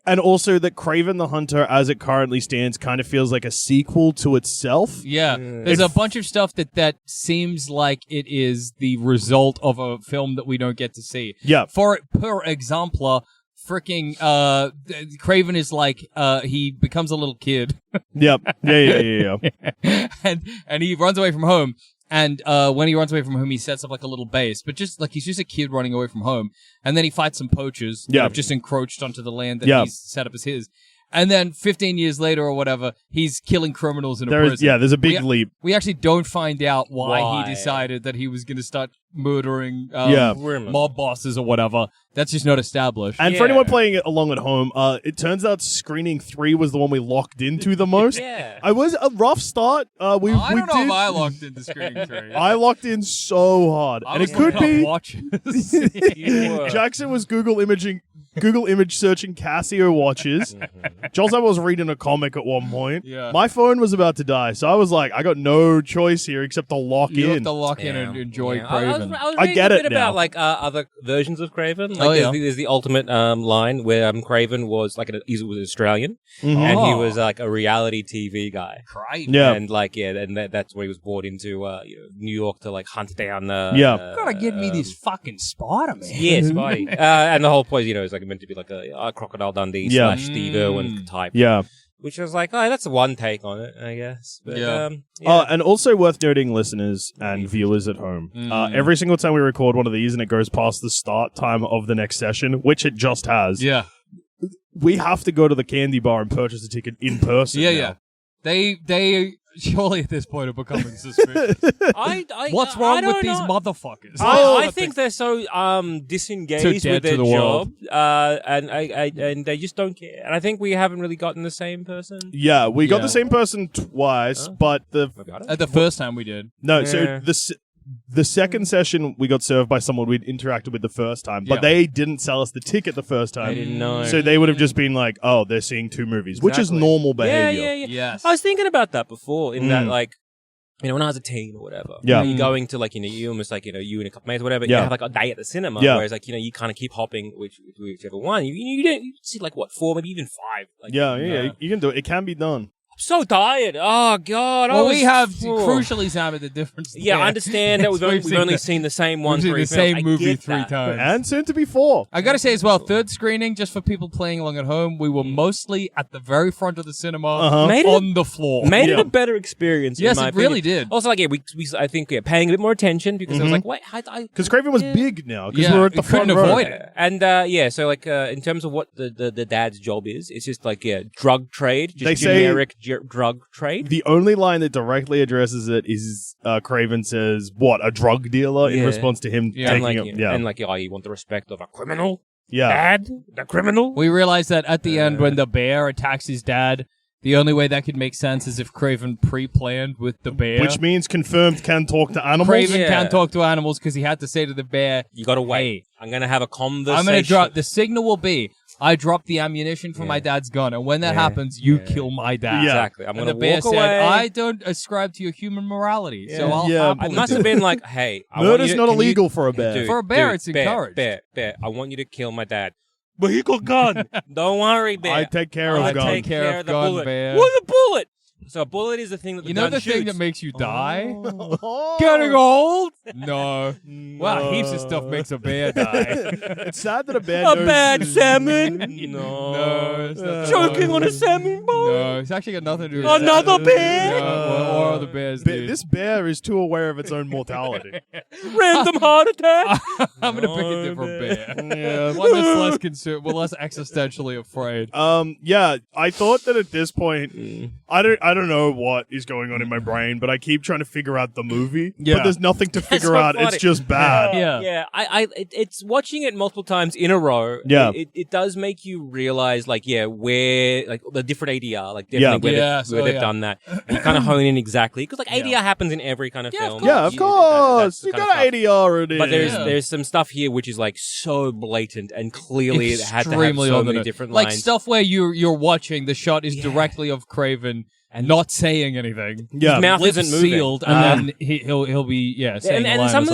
And also that Craven the Hunter, as it currently stands, kind of feels like a sequel to itself. There's a bunch of stuff that seems like it is the result of a film that we don't get to see. Per example, freaking Craven is like he becomes a little kid. Yeah. And he runs away from home. And when he runs away from home, he sets up a little base, but just he's just a kid running away from home. And then he fights some poachers that have just encroached onto the land that he's set up as his. And then 15 years later or whatever, he's killing criminals in a prison. Yeah, there's a big leap. We actually don't find out why he decided that he was going to start murdering mob bosses or whatever. That's just not established. And for anyone playing it along at home, it turns out Screening 3 was the one we locked into the most. Yeah. It was a rough start. I don't know if I locked into Screening 3. I locked in so hard. And it could be... Jackson was Google image searching Casio watches. Joel Zappa was reading a comic at one point. Yeah. My phone was about to die, so I was like, I got no choice here except to lock in. You have to lock in and enjoy Craven. I was I get reading a it bit now. about like other versions of Craven. Like there's the ultimate line where Craven was like he was Australian and he was like a reality TV guy. Craven. Yeah. And that's where he was brought into New York to like hunt down Gotta get me this fucking Spider-Man. Yeah, Spidey. And the whole point, is like meant to be like a Crocodile Dundee / Steve Irwin type. Yeah. Which was like, that's one take on it, I guess. But, and also worth noting, listeners and viewers at home, every single time we record one of these and it goes past the start time of the next session, which it just has, we have to go to the candy bar and purchase a ticket in person. Yeah. They surely at this point are becoming suspicious. What's wrong with these motherfuckers? I think they're so disengaged with their job, and they just don't care. And I think we haven't really gotten the same person. Yeah, we got the same person twice, but at the first time we did. No, so the second session we got served by someone we'd interacted with the first time, but they didn't sell us the ticket the first time. I didn't know. So they would have just been like, "Oh, they're seeing two movies," which is normal behavior. Yeah. Yes. I was thinking about that before. In that, like, when I was a teen or whatever, you're going to like, you almost like, you and a couple mates or whatever, you have like a day at the cinema, whereas like, you kind of keep hopping whichever one. You don't see like what 4, maybe even 5. Like, You can do it. It can be done. So tired. Oh God. Well, we have crucially, Sam, the difference. Yeah, I understand that we've only seen the same one. We've seen the same movie 3 times, and soon to be 4. I gotta say as well, third screening, just for people playing along at home, we were mostly at the very front of the cinema, on the floor. Made it a better experience. Yes, in my it really opinion. did. Also, like, I think paying a bit more attention because I was like, wait, because Kraven was big now. Because we were at the front row. Avoid it. And so like in terms of what the dad's job is, it's just like drug trade, just generic drug trade. The only line that directly addresses it is Kraven says, "What, a drug dealer?" in response to him taking it. And like, you want the respect of a criminal? Yeah, dad, the criminal. We realized that at the end when the bear attacks his dad, the only way that could make sense is if Kraven pre-planned with the bear. Which means confirmed can talk to animals. Kraven can't talk to animals because he had to say to the bear, "You gotta wait. I'm gonna have a conversation. I'm gonna drop the signal will be." I dropped the ammunition from my dad's gun, and when that happens, you kill my dad. Yeah. Exactly. I'm going to walk away. The bear said, I don't ascribe to your human morality, so I'll I must have been like, hey, murder's not illegal for a bear. Dude, for a bear, it's encouraged. Bear, I want you to kill my dad. But he got gun. Don't worry, bear. I take care of gun. I take care of the bullet. Bear. What's a bullet? So a bullet is the thing that the gun the shoots. thing that makes you die? Getting old? No. Wow, heaps of stuff makes a bear die. It's sad that a bear knows... bad salmon? No. It's not choking on a salmon bone? No, it's actually got nothing to do with another bear? No, or other bears do. This bear is too aware of its own mortality. Random heart attack? I'm going to pick a different bear. One that's less concerned, less existentially afraid. I thought that at this point, I don't know what is going on in my brain, but I keep trying to figure out the movie. But there's nothing to figure out. Funny. It's just bad. It's watching it multiple times in a row. Yeah, it does make you realize, like, where, like, the different ADR, like, definitely where they've done that. And you kind of hone in exactly because, like, ADR happens in every kind of film. Of course, you got ADR it in. But there's some stuff here which is like so blatant and clearly it had to have so many different lines. Like stuff where you're watching, the shot is directly of Craven and not saying anything. Yeah, his mouth isn't moving. Sealed, and then he'll be saying and some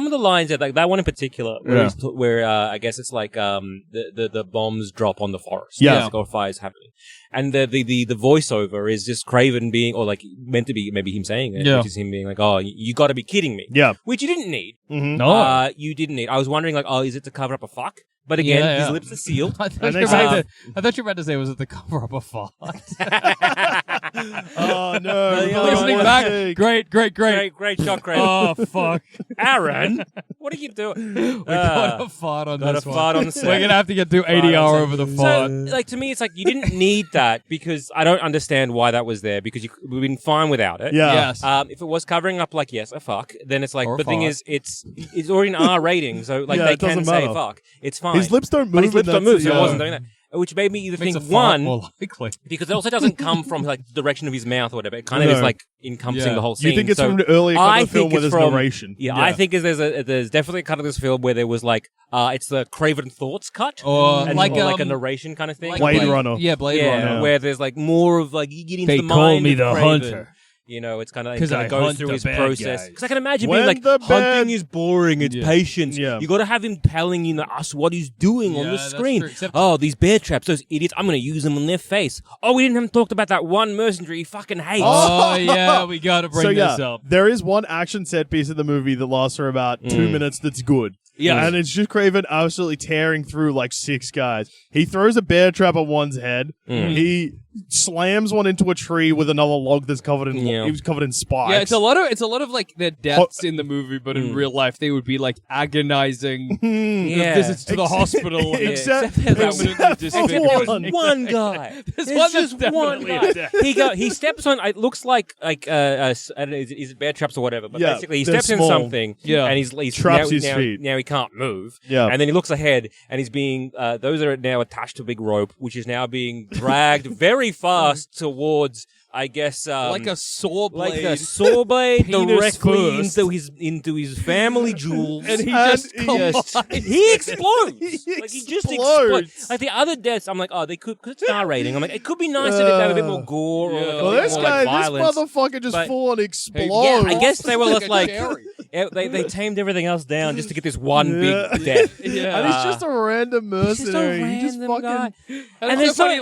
of the lines like that one in particular, where I guess it's like the bombs drop on the forest. Like, or fires happening, and the voiceover is just Craven being, or like meant to be maybe him saying it, which is him being like, "Oh, you got to be kidding me." Yeah, which you didn't need. No, you didn't need. I was wondering like, oh, is it to cover up a fuck? But again, his lips are sealed. I thought you were about to say, was it the cover up a fart? Oh, no. Listening back. Great shot, Craven. Oh, fuck. Aaron, what are you doing? We got a fart on this one. Fart on the set. We're going to have to get through 80 hour over the fart. So, to me, it's like you didn't need that because I don't understand why that was there because we've been fine without it. Yeah. Yes. If it was covering up a fuck, then it's like, or but the thing is, it's already an R rating, so they it can doesn't say matter. fuck. It's fine. His lips don't move. But his lips don't move, so yeah. it wasn't doing that. Which made me either Makes think a fart one, more likely. because it also doesn't come from the direction of his mouth or whatever. It kind of is encompassing the whole scene. You think it's so from an earlier cut of the film where there's from, narration? Yeah, I think there's definitely a cut of this film where there was it's the Craven Thoughts cut, or and like a narration kind of thing. Blade Runner. Yeah, Blade Runner. Where there's more of you get into They the call mind me of the Craven. hunter. It's kind of I goes hunt through the his bad process. guys. Because I can imagine When being the hunting is boring, it's patience. Yeah. You got to have him telling us what he's doing on the that's screen. true, except- Oh, these bear traps, those idiots, I'm going to use them on their face. Oh, we haven't talked about that one mercenary he fucking hates. Oh, yeah, we got to bring this up. There is one action set piece in the movie that lasts for about 2 minutes that's good. Yeah. And it's just Kraven absolutely tearing through 6 guys. He throws a bear trap at one's head. He slams one into a tree with another log that's covered in he was covered in spikes. Yeah, it's a lot of their deaths in the movie, but in real life they would be agonizing visits to the hospital. Except one guy. There's just one guy. He steps on. It looks like I don't know, is it bear traps or whatever? But basically, he steps in something. Yeah. And he's traps his feet. Now he can't move. Yeah. And then he looks ahead, and he's being. Those are now attached to a big rope, which is now being dragged very fast towards. I guess like a saw blade. Like a saw blade directly first. into his family jewels. And he he explodes. He just explodes. Like the other deaths, I'm like, oh, they could, because it's an R rating. I'm like, it could be nicer to have a bit more gore or well, this guy, violence. this motherfucker just full on explodes. Yeah, I guess they were they tamed everything else down just to get this one big death. Yeah. And he's just a random mercenary. Just a random guy. And it's funny,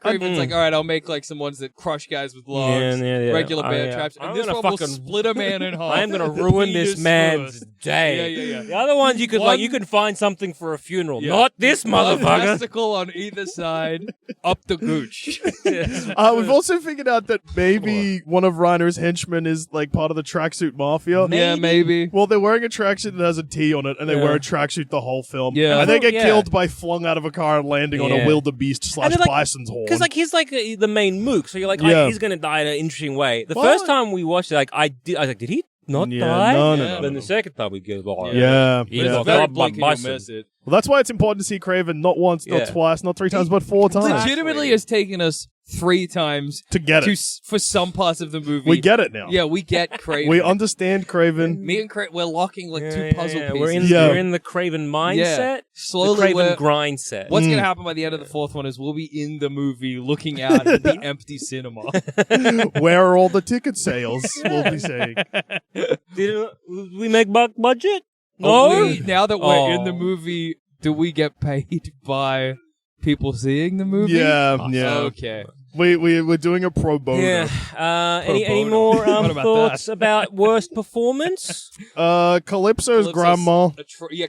Craven's all right, I'll make some ones that crush guys with logs, regular bear traps, and this one will split a man in half. I am going to ruin this man's day. Yeah. The other ones you could you can find something for a funeral. Not this motherfucker. Testicle on either side, up the gooch. We've also figured out that maybe one of Reiner's henchmen is part of the tracksuit mafia. Yeah, maybe. Well, they're wearing a tracksuit that has a T on it, and they wear a tracksuit the whole film. Yeah. And they get killed by flung out of a car and landing on a wildebeest / bison's horn. Because he's the main mook, so you're like, he's gonna die in an interesting way. The first time we watched it, I was like, did he not die? No. Then the second time we get It's very blinking you'll miss it. Well, that's why it's important to see Kraven not once, not twice, not 3 times, but 4 times. Legitimately has taken us 3 times to get it. For some parts of the movie. We get it now. Yeah, we get Kraven. We understand Kraven. Me and Kraven, we're locking 2 puzzle pieces. We're in the Kraven mindset. Yeah. Slowly, the Kraven grind set. What's going to happen by the end of the 4th one is we'll be in the movie looking out at the empty cinema. Where are all the ticket sales? We'll be saying. Did we make budget? No. Now that we're in the movie, do we get paid by people seeing the movie? Yeah. Okay. We're doing a pro bono. Yeah. Any more thoughts about worst performance? Calypso's grandma.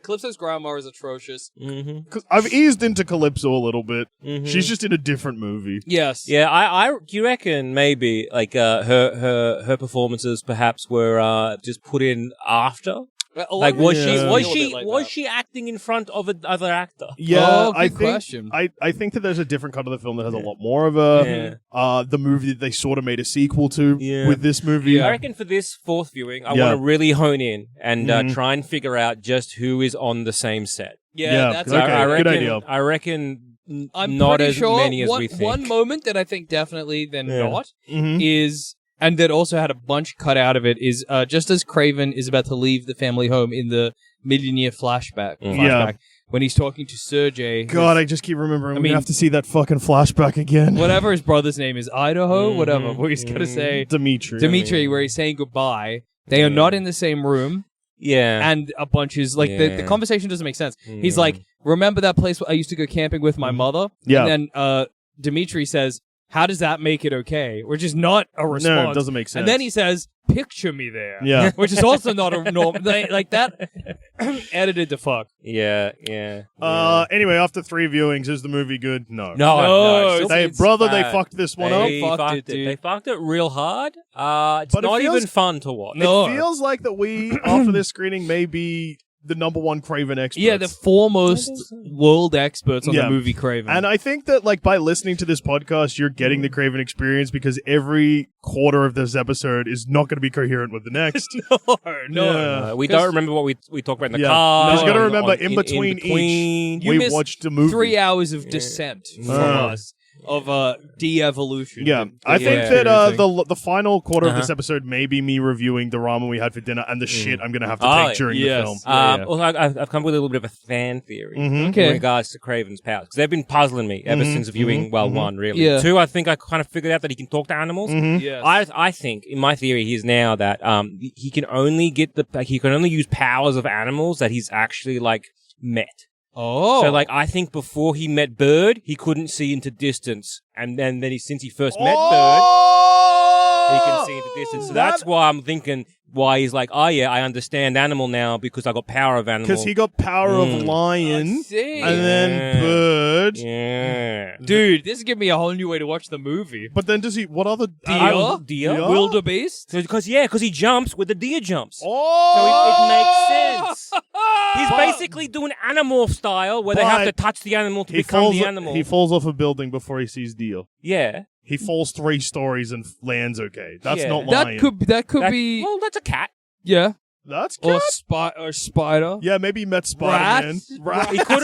Calypso's grandma is atrocious. Mm-hmm. I've eased into Calypso a little bit. Mm-hmm. She's just in a different movie. Yes. Yeah. I do you reckon maybe her performances perhaps were just put in after? Was she acting in front of another actor? Yeah, good question. I think that there's a different cut of the film that has a lot more of the movie that they sort of made a sequel to with this movie. Yeah. I reckon for this 4th viewing, I want to really hone in and try and figure out just who is on the same set. That's good idea. I reckon I'm not pretty as sure many as we think. One moment that I think definitely not is. And that also had a bunch cut out of it is just as Kraven is about to leave the family home in the million-year flashback, when he's talking to Sergey. God, I just keep remembering. We have to see that fucking flashback again. Whatever his brother's name is, Idaho, whatever, where he's going to say... Dimitri, where he's saying goodbye. They are not in the same room. Yeah. And a bunch is... the conversation doesn't make sense. He's like, remember that place where I used to go camping with my mother? Yeah. And then Dimitri says... How does that make it okay? Which is not a response. No, it doesn't make sense. And then he says, "Picture me there." Yeah. Which is also not a normal. Like that, edited to fuck. Yeah. Anyway, after 3 viewings, is the movie good? No. No. They fucked this one up. They fucked it, dude. They fucked it real hard. It's But not it feels- even fun to watch. No. It feels like that we, after this screening, may be the number one Craven experts. Yeah, the foremost world experts on Yeah. the movie Kraven. And I think that, like, by listening to this podcast, you're getting the Craven experience because every quarter of this episode is not going to be coherent with the next. no. Yeah. We don't remember what we talked about in the Yeah. car. He's gotta on- remember on- in between each. You We missed watched a movie. 3 hours of descent from us of de-evolution. Yeah, I think Yeah. that the final quarter of this episode may be me reviewing the ramen we had for dinner and the shit I'm going to have to take during the film. Also, I've come up with a little bit of a fan theory in regards to Craven's powers because they've been puzzling me ever since viewing. One, really. Yeah. 2, I think I kind of figured out that he can talk to animals. Yes. I think in my theory he is now that he can only use powers of animals that he's actually like met. Oh. So, like, I think before he met Bird, he couldn't see into distance. And then since he first met Bird, he can see into distance. So that's why I'm thinking why he's like, oh, yeah, I understand animal now because I got power of animal. Because he got power of lion and then bird. Yeah. Dude, this is giving me a whole new way to watch the movie. But then does he... What other... Deer? Wildebeest? Because he jumps with the deer jumps. Oh! So it makes sense. He's basically doing Animorph style where they have to touch the animal to become the animal. He falls off a building before he sees deer. Yeah. He falls 3 stories and lands okay. That's not That lion. could be... Well, that's a cat. Yeah. That's Or cat. or spider. Yeah, maybe he met Spider-Man. He could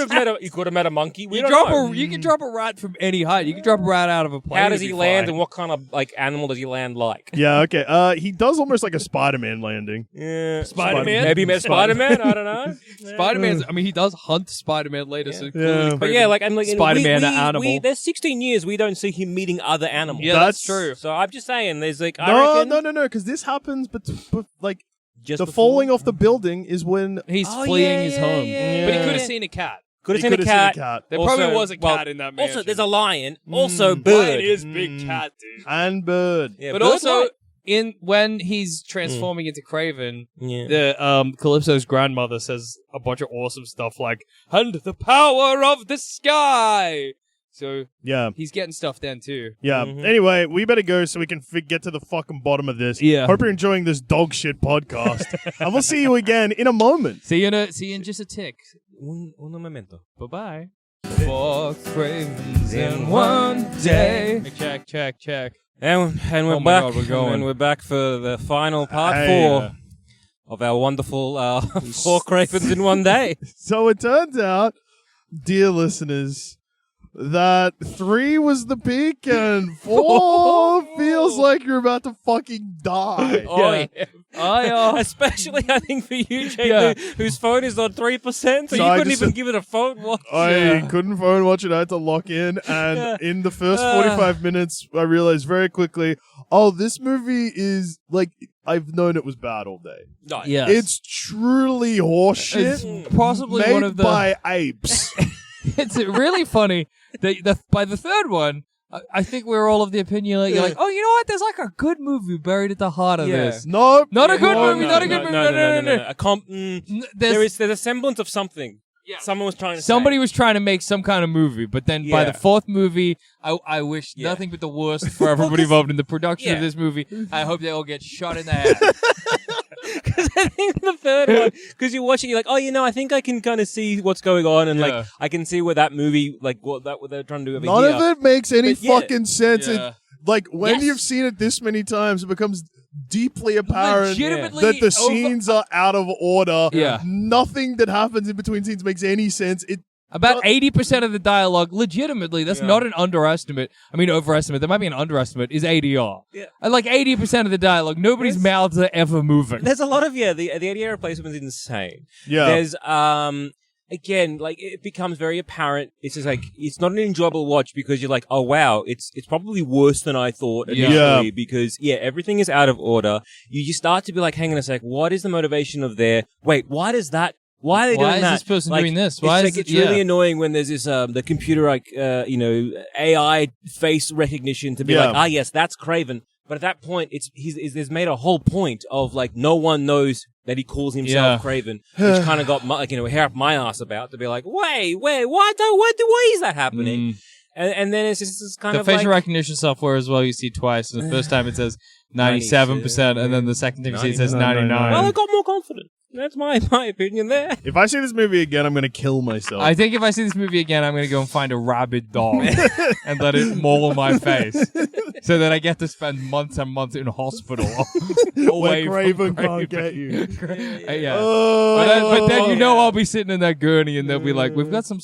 have met a monkey. We You don't know. you can drop a rat from any height. You can drop a rat out of a plane. How does and he be land fine. and what kind of like animal does he land like? Yeah, okay. He does almost like a Spider-Man landing. Yeah. Spider-Man? Maybe he met Spider-Man. I don't know. Spider-Man's... I mean, he does hunt Spider-Man later, so clearly... Yeah. But yeah, like, and like Spider-Man, an animal. there's 16 years we don't see him meeting other animals. Yeah, that's true. So I'm just saying, there's like I reckon No, because this happens, but like just the before- falling off the building is when He's Oh, fleeing yeah, his yeah, home. yeah, But he yeah. could have seen a cat. Could he have seen a could've cat. There Also- probably was a cat well, in that mansion. Also, there's a lion. Also, bird. Lion is big cat, dude. and bird. Yeah, But bird also, lion. when he's transforming into Kraven, Yeah. the Calypso's grandmother says a bunch of awesome stuff like, "And the power of the sky." So Yeah. he's getting stuff then too. Yeah. Anyway, we better go so we can get to the fucking bottom of this. Yeah. Hope you're enjoying this dog shit podcast. And we'll see you again in a moment. See you in just a tick. Un momento. Bye bye. 4 Cravens in one day. Check. And we're Oh my back. God, we're going. And we're back for the final part Hey, 4 of our wonderful 4 Cravens in one day. So it turns out, dear listeners, that 3 was the peak and 4 feels like you're about to fucking die. Oh, yeah. Especially, I think, for you, Jake, Yeah. whose phone is on 3%, so So you I couldn't just even said- give it a phone watch. I couldn't phone watch it. I had to lock in. And in the first 45 minutes, I realized very quickly, oh, this movie is like, I've known it was bad all day. No. Yes. It's truly horseshit It's possibly made one of the... by apes. It's really funny that by the third one, I think we're all of the opinion that you're like, oh, you know what? There's like a good movie buried at the heart of Yeah. this. Nope. Not a good No, movie, no, not a good movie. No. There's a semblance of something. Yeah. Someone was trying to Somebody say. was trying to make some kind of movie, but then by Yeah. the 4th movie, I wish nothing but the worst for everybody involved in the production of Yeah. this movie. I hope they all get shot in the head. Because I think the third one, because you watch it, you're like, oh, I think I can kind of see what's going on, and Yeah. like I can see where that movie, like what they're trying to do over None here. of it makes any But yeah. fucking sense. Yeah. Like, when Yes. you've seen it this many times, it becomes deeply apparent Legitimately that the over- scenes are out of order. Yeah. Nothing that happens in between scenes makes any sense. About 80% of the dialogue, legitimately, that's Yeah. not an underestimate. I mean, overestimate. There might be an underestimate. Is ADR. Yeah. And like 80% of the dialogue, nobody's mouths are ever moving. There's a lot of the idea replacement is insane. Yeah. There's again, like it becomes very apparent. It's just like it's not an enjoyable watch because you're like, oh wow, it's probably worse than I thought initially Yeah. because everything is out of order. You just start to be like, hang on a sec, what is the motivation of there? Wait, why does that Why are they doing that? Why is this person doing this? Why it's really annoying when there's this the computer AI face recognition to be like, yes, that's Craven. But at that point, he's made a whole point of like no one knows that he calls himself Craven, which kind of got hair up my ass about to be like, wait, why is that happening? And then it's just kind of the facial recognition software as well. You see twice. And the first time it says 97%, and then the second time you see it says 99. Well, I got more confident. That's my opinion there. If I see this movie again, I'm going to kill myself. I think if I see this movie again, I'm going to go and find a rabid dog and let it maul my face. So that I get to spend months and months in hospital away where from Craven can't get you. But then I'll be sitting in that gurney and they'll be like, we've got some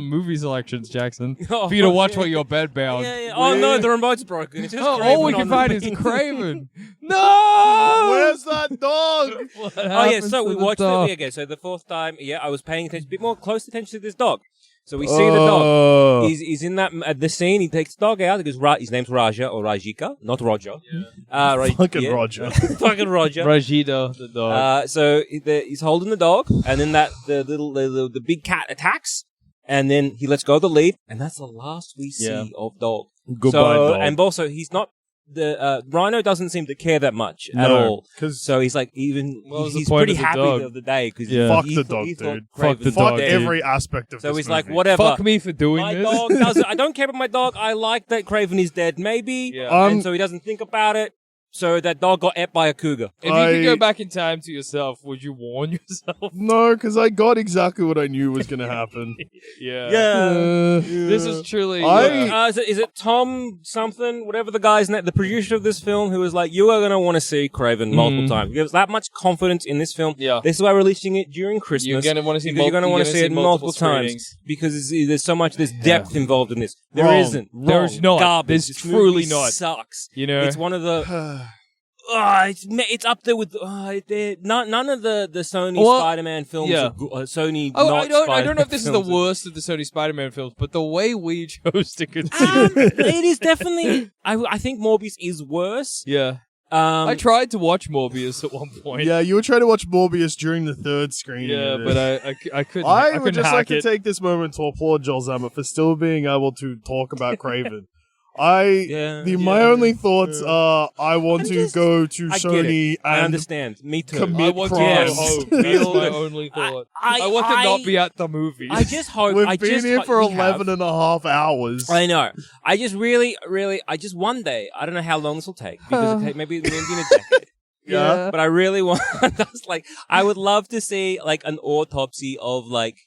movie selections, Jackson, for you to watch while you're bedbound. Yeah. Oh no, the remote's broken. It's just all we can find is Craven. No! Where's that dog? Oh yeah, so we watched the movie again. So the fourth time, I was paying attention, a bit more close attention to this dog. So we see the dog. He's in the scene. He takes the dog out because his name's Raja or Rajika, not Roger. Yeah. Fucking Roger. Fucking Roger. Rajito, the dog. So he's holding the dog, and then the big cat attacks, and then he lets go of the lead, and that's the last we see of dog. Goodbye, dog. And also, he's not. The Rhino doesn't seem to care that much at all. So he's like, he's pretty happy of the day because fuck the dog, dude. Fuck every aspect of this. So he's movie. like, whatever. Fuck me for doing my this. Dog I don't care about my dog. I like that Craven is dead, maybe. And so he doesn't think about it. So that dog got ate by a cougar. If you could go back in time to yourself, would you warn yourself? No, because I got exactly what I knew was going to happen. This is truly... Is it Tom something, whatever the guy's name, the producer of this film, who was like, you are going to want to see Craven multiple times. He gives that much confidence in this film. Yeah. This is why we're releasing it during Christmas. You're going to want to see you're going to want to see it multiple times. Because there's so much, there's depth involved in this. There isn't. There's not. Garbage. There's truly not. Sucks. It's one of the... it's up there with none of the Sony Spider-Man films. Sony. I don't know if this is the worst of the Sony Spider-Man films, but the way we chose to consider it is definitely. I think Morbius is worse. Yeah. I tried to watch Morbius at one point. Yeah, you were trying to watch Morbius during the third screening. Yeah, but I couldn't. I would just like to take this moment to applaud Joel Zammett for still being able to talk about Kraven. My only thoughts are I want to go to Sony and I understand. Me too. Commit I want crimes. to go home. That's my only thought. I want to not be at the movie. I just hope we've been here for 11 and a half hours. I know. I just really, one day, I don't know how long this will take because maybe in a decade. Yeah. But I really want. I would love to see like an autopsy of like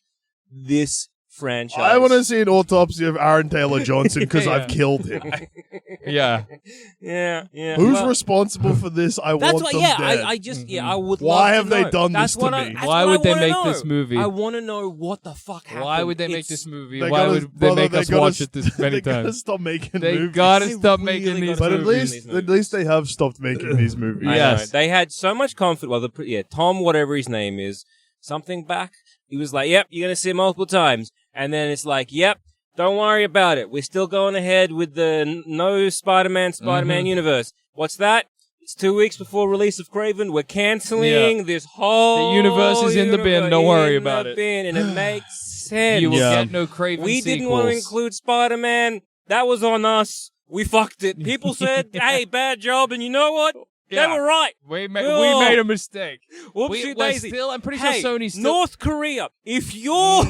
this franchise. I want to see an autopsy of Aaron Taylor Johnson because I've killed him. Yeah. Who's responsible for this? I want them dead. I would. Why love have they know. done That's this to me? Why would they make this movie? I want to know what the fuck happened. Why would they make this movie? Why would they make us watch it this many They gotta times? stop making They movies. gotta stop making these But movies. at least they have stopped making these movies. Yes. They had so much confidence. Well, Tom, whatever his name is, something back. He was like, "Yep, you're gonna see it multiple times," and then it's like, "Yep, don't worry about it. We're still going ahead with the no Spider-Man universe." What's that? It's 2 weeks before release of Craven. We're canceling this whole. The universe is in the bin. Don't worry about it. And it makes sense. You will get no Craven We sequels. didn't want to include Spider-Man. That was on us. We fucked it. People said, "Hey, bad job," and you know what? They were right. We made a mistake. Whoopsie daisy. I'm pretty sure Sony's still... North Korea, if you're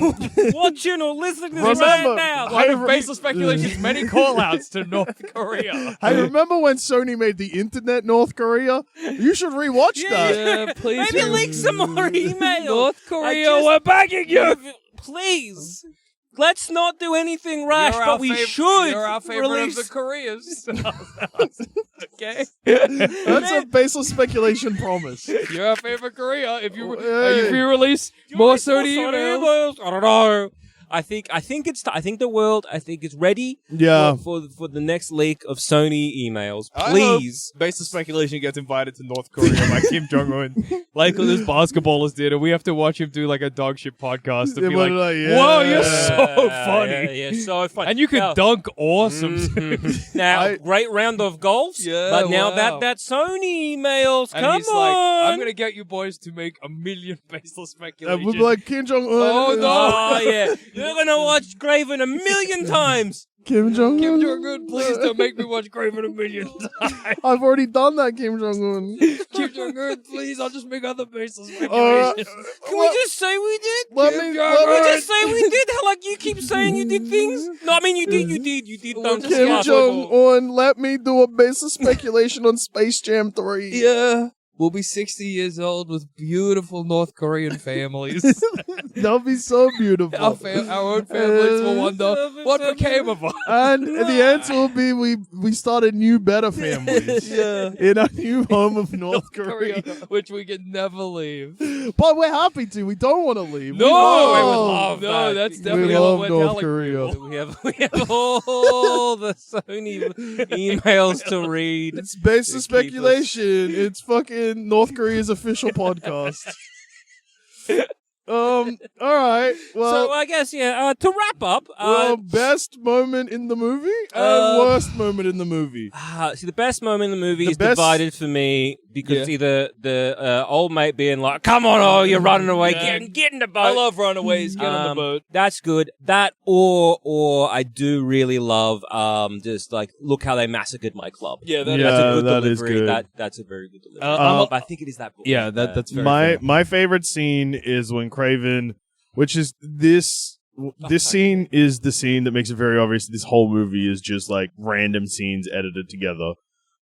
watching or listening to this right now... One of Baseless Speculation's many call-outs to North Korea. Hey, remember when Sony made the internet North Korea? You should rewatch that. Yeah, please. Maybe leak some more email. North Korea, we're begging you. Please. Let's not do anything rash, but we should You're our favorite release... of the Koreas. Okay? That's a Baseless Speculation promise. You're our favorite Korea. If you release more Sony emails. I don't know. I think the world is ready. Yeah. For the next leak of Sony emails. I Please. hope Baseless Speculation gets invited to North Korea by Kim Jong Un, like this basketballers did, and we have to watch him do like a dog shit podcast and be like, "Whoa, you're so funny, yeah, so funny, and you can dunk awesome." Now, great round of golfs, but now that Sony emails, and come he's on, like, "I'm gonna get you boys to make 1 million Baseless Speculation." We'll be like Kim Jong Un. Oh no! Oh yeah, you're gonna watch Craven 1 million times. Kim Jong Un. Kim Jong Un, please don't make me watch Craven 1 million times. I've already done that, Kim Jong Un. Kim Jong Un, please, I'll just make other Baseless Speculation. Can we just say we did? Let Can me we just say we did? How like you keep saying you did things? No, I mean you did. Don't just Kim Jong Un, let me do a Baseless Speculation on Space Jam 3. Yeah. We'll be 60 years old with beautiful North Korean families. That'll be so beautiful. Our own families will wonder what became of us. And the answer will be we started new, better families. In our new home of North Korea. Which we can never leave. But we're happy to. We don't want to leave. No, that. that's definitely we what love we're North telling Korea. We have all the Sony emails to read. It's Baseless Speculation. It's fucking North Korea's official podcast. All right. Well, so I guess to wrap up. Best moment in the movie and worst moment in the movie. See, the best moment in the movie is divided for me because it's either the old mate being like, "Come on, oh, you're running away, get in the boat." I love runaways, get on the boat. That's good. That or I do really love just like look how they massacred my club. Yeah, that's a good that delivery. is good. That's a very good delivery. I think it is that. Yeah, that's very fair. My favorite scene is when Craven, which is this scene is the scene that makes it very obvious that this whole movie is just like random scenes edited together.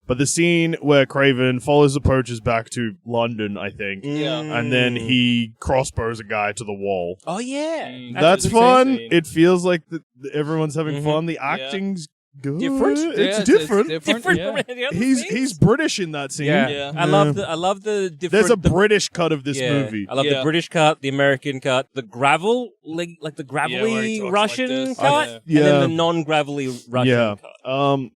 But the scene where Craven follows the poachers back to London, I think, and then he crossbows a guy to the wall. Oh yeah, That's fun. It feels like everyone's having fun. The acting's good. Different. It's different. Yeah. He's British in that scene. Yeah. I love the different. There's a British cut of this movie. I love the British cut, the American cut, the gravel, like the gravelly Russian cut, and then the non-gravelly Russian cut.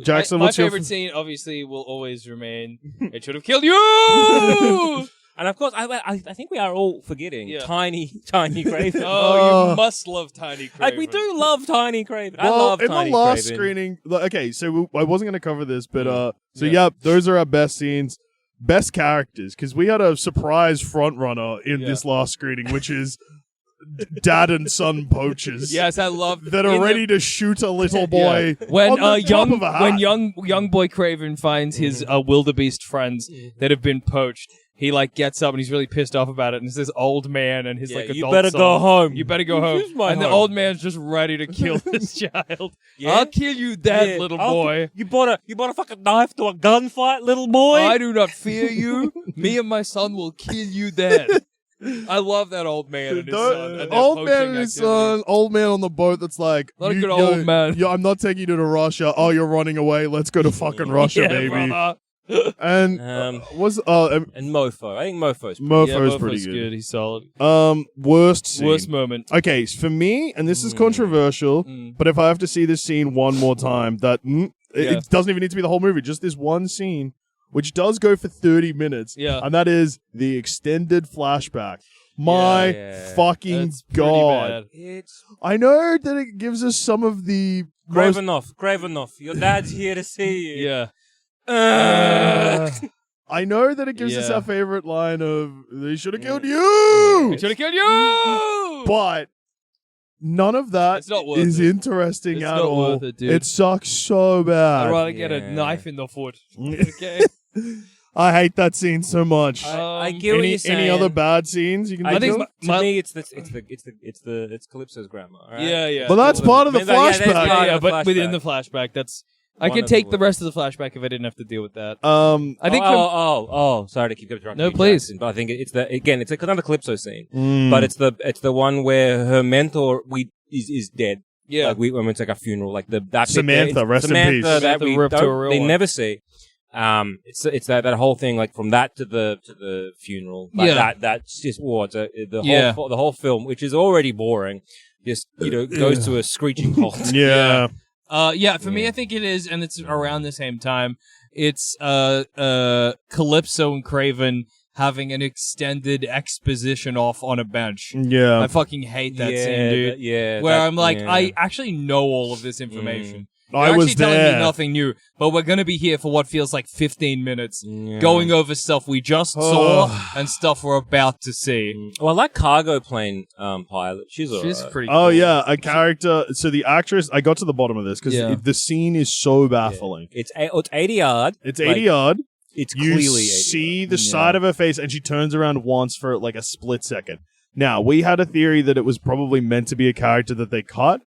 Jackson, my what's your favorite scene? Obviously, will always remain. It should have killed you. And of course, I think we are all forgetting Tiny Craven. You must love Tiny Craven. Like we do love Tiny Craven. Well, I love in Tiny the last Craven. screening, okay, so I wasn't going to cover this, but those are our best scenes, best characters, because we had a surprise front runner in this last screening, which is dad and son poachers. Yes, I love that are ready to shoot a little boy. When young young boy Craven finds his wildebeest friends that have been poached, he like gets up and he's really pissed off about it. And it's this old man and his like adult you better son. go home. You better go home. And the old man's just ready to kill this child. I'll kill you dead, little boy. You brought a fucking knife to a gunfight, little boy. I do not fear you. Me and my son will kill you dead. I love that old man and his son. And old man and his son, old man on the boat that's like, not a good old man. I'm not taking you to Russia. Oh, you're running away. Let's go to fucking Russia, baby. And and Mofo. I think Mofo's pretty good. He's solid. Worst scene. Worst moment. Okay, for me, and this is controversial, but if I have to see this scene one more time, it doesn't even need to be the whole movie. Just this one scene, which does go for 30 minutes. Yeah. And that is the extended flashback. My fucking God. I know that it gives us some of the Cravenoff, your dad's here to see you. Yeah. I know that it gives us our favorite line of "They should have killed you." They should have killed you. But none of that is interesting at all. Worth it, dude. It sucks so bad. I'd rather get a knife in the foot. Okay. I hate that scene so much. I get what you're saying. Any other bad scenes you can think of? To me, it's Calypso's grandma. Right? Yeah. But that's part of the flashback. But within the flashback, that's. I could take the rest of the flashback if I didn't have to deal with that. I think. Sorry to keep interrupting. No, please. Jackson, but I think it's another Calypso scene. But it's the one where her mentor is dead. Yeah. Like when it's like a funeral, like Samantha, rest in peace. That Samantha ripped to a real they one. never see. It's that whole thing, like from that to the funeral. Like that's just the whole film, which is already boring, just goes to a screeching halt. For me, I think it is, and it's around the same time. It's Calypso and Kraven having an extended exposition off on a bench. Yeah. I fucking hate that scene, dude. Where I'm like, I actually know all of this information. You're actually telling me nothing new, but we're going to be here for what feels like 15 minutes, going over stuff we just saw and stuff we're about to see. Well, I like Cargo Plane pilot. She's pretty cool. Oh, yeah, a character. So the actress, I got to the bottom of this because the scene is so baffling. It's 80 yard. It's 80 yard. It's clearly you see the side of her face, and she turns around once for like a split second. Now, we had a theory that it was probably meant to be a character that they cut.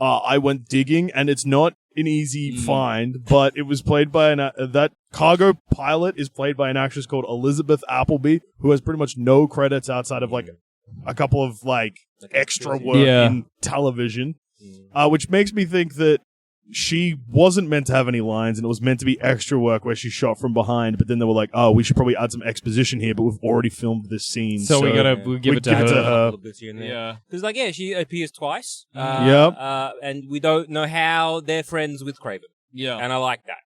I went digging, and it's not an easy find, but it was played by that cargo pilot is played by an actress called Elizabeth Appleby, who has pretty much no credits outside of like a couple of like extra work in television, which makes me think that she wasn't meant to have any lines, and it was meant to be extra work where she shot from behind, but then they were like, oh, we should probably add some exposition here, but we've already filmed this scene. So we'll give it to her. Yeah. Because, she appears twice. Yep. And we don't know how they're friends with Craven. Yeah. And I like that.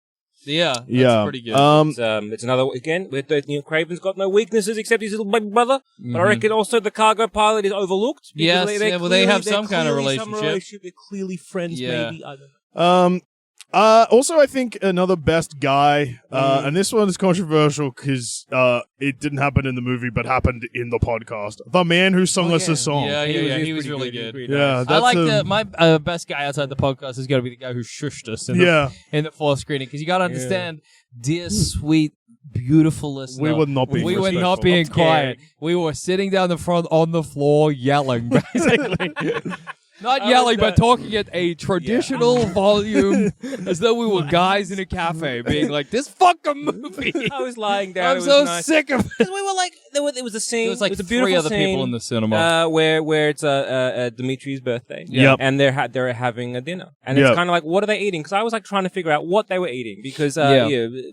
Yeah. That's pretty good. It's another, again, Craven's got no weaknesses except his little baby brother. But I reckon also the cargo pilot is overlooked. Yes. They have some kind of relationship. They're clearly friends, maybe. I don't know. Also, I think another best guy, and this one is controversial because it didn't happen in the movie, but happened in the podcast. The man who sung us a song. He was really good. Yeah, I like my best guy outside the podcast is going to be the guy who shushed us in the fourth screening, because you got to understand, dear sweet, beautiful listener, we were not being quiet. We were sitting down the front on the floor yelling, basically. Not yelling, but talking at a traditional volume, as though we were guys in a cafe, being like, "This fucking movie." I was lying down. I'm so sick of it. Because we were like, it was a scene. There was like a beautiful three other scene, people in the cinema, where it's Dimitri's birthday. Yep. And they're having a dinner, and it's kind of like, what are they eating? Because I was like trying to figure out what they were eating, because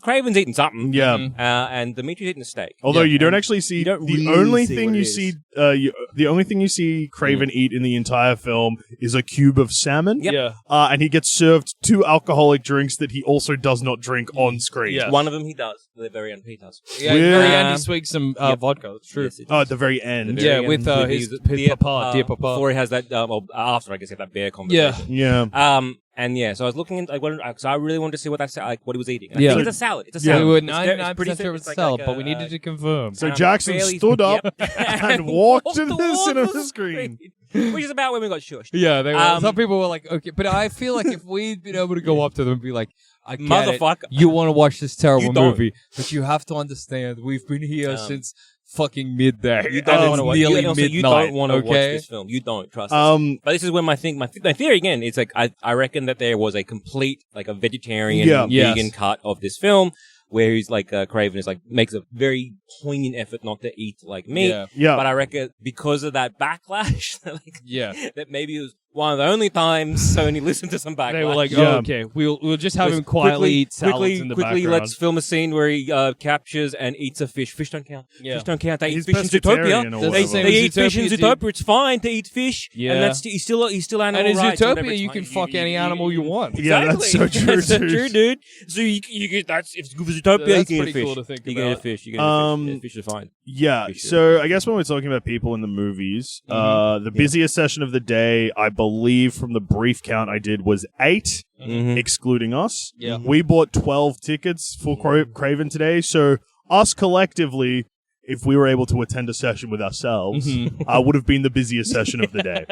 Craven's eating something. Yeah. And Dimitri's eating a steak. Although you don't actually see the only thing you see. The only thing you see Craven eat in the entire film is a cube of salmon. Yep. And he gets served 2 alcoholic drinks that he also does not drink on screen. Yeah. One of them he does. The very end he does. Yeah, at the very end he swigs some vodka. It's true. Yes, at the very end. With his papa, dear papa. Before he has that, after I guess he had that bear conversation. Yeah. And so I was looking into, because I really wanted to see what what he was eating. And I think it's a salad. It's a salad. We were 99% sure it was a salad, but we needed to confirm. So Jackson stood up and walked to the cinema screen. Which is about when we got shushed. Yeah, they were, some people were like, okay, but I feel like if we'd been able to go up to them and be like, I get motherfucker, you want to watch this terrible movie, but you have to understand, we've been here since fucking midday. You don't want to watch midnight. You don't want to watch this film. You don't trust us. But this is when my theory again. It's like I reckon that there was a complete a vegetarian vegan cut of this film, where he's like Craven is makes a very poignant effort not to eat meat. Yeah. But I reckon because of that backlash, that maybe it was one of the only times Sony listened to some backlash. They were like, okay, we'll just have him quietly eat salads in the background. Let's film a scene where he captures and eats a fish. Fish don't count. Yeah. Fish don't count. They eat He's fish in Zootopia. They eat fish in Zootopia. It's fine to eat fish. Yeah. And he's still animal and in rights. Zootopia, you can fuck any animal you want. Yeah, that's so true, That's so true, dude. So you get if it's good for Zootopia, you can eat a fish. Cool to think you can eat a fish. You can eat a fish. Fish are fine. Yeah, so I guess when we're talking about people in the movies, the busiest session of the day, I believe from the brief count I did, was 8, excluding us. Yeah. We bought 12 tickets for Craven today, so us collectively, if we were able to attend a session with ourselves, would have been the busiest session of the day.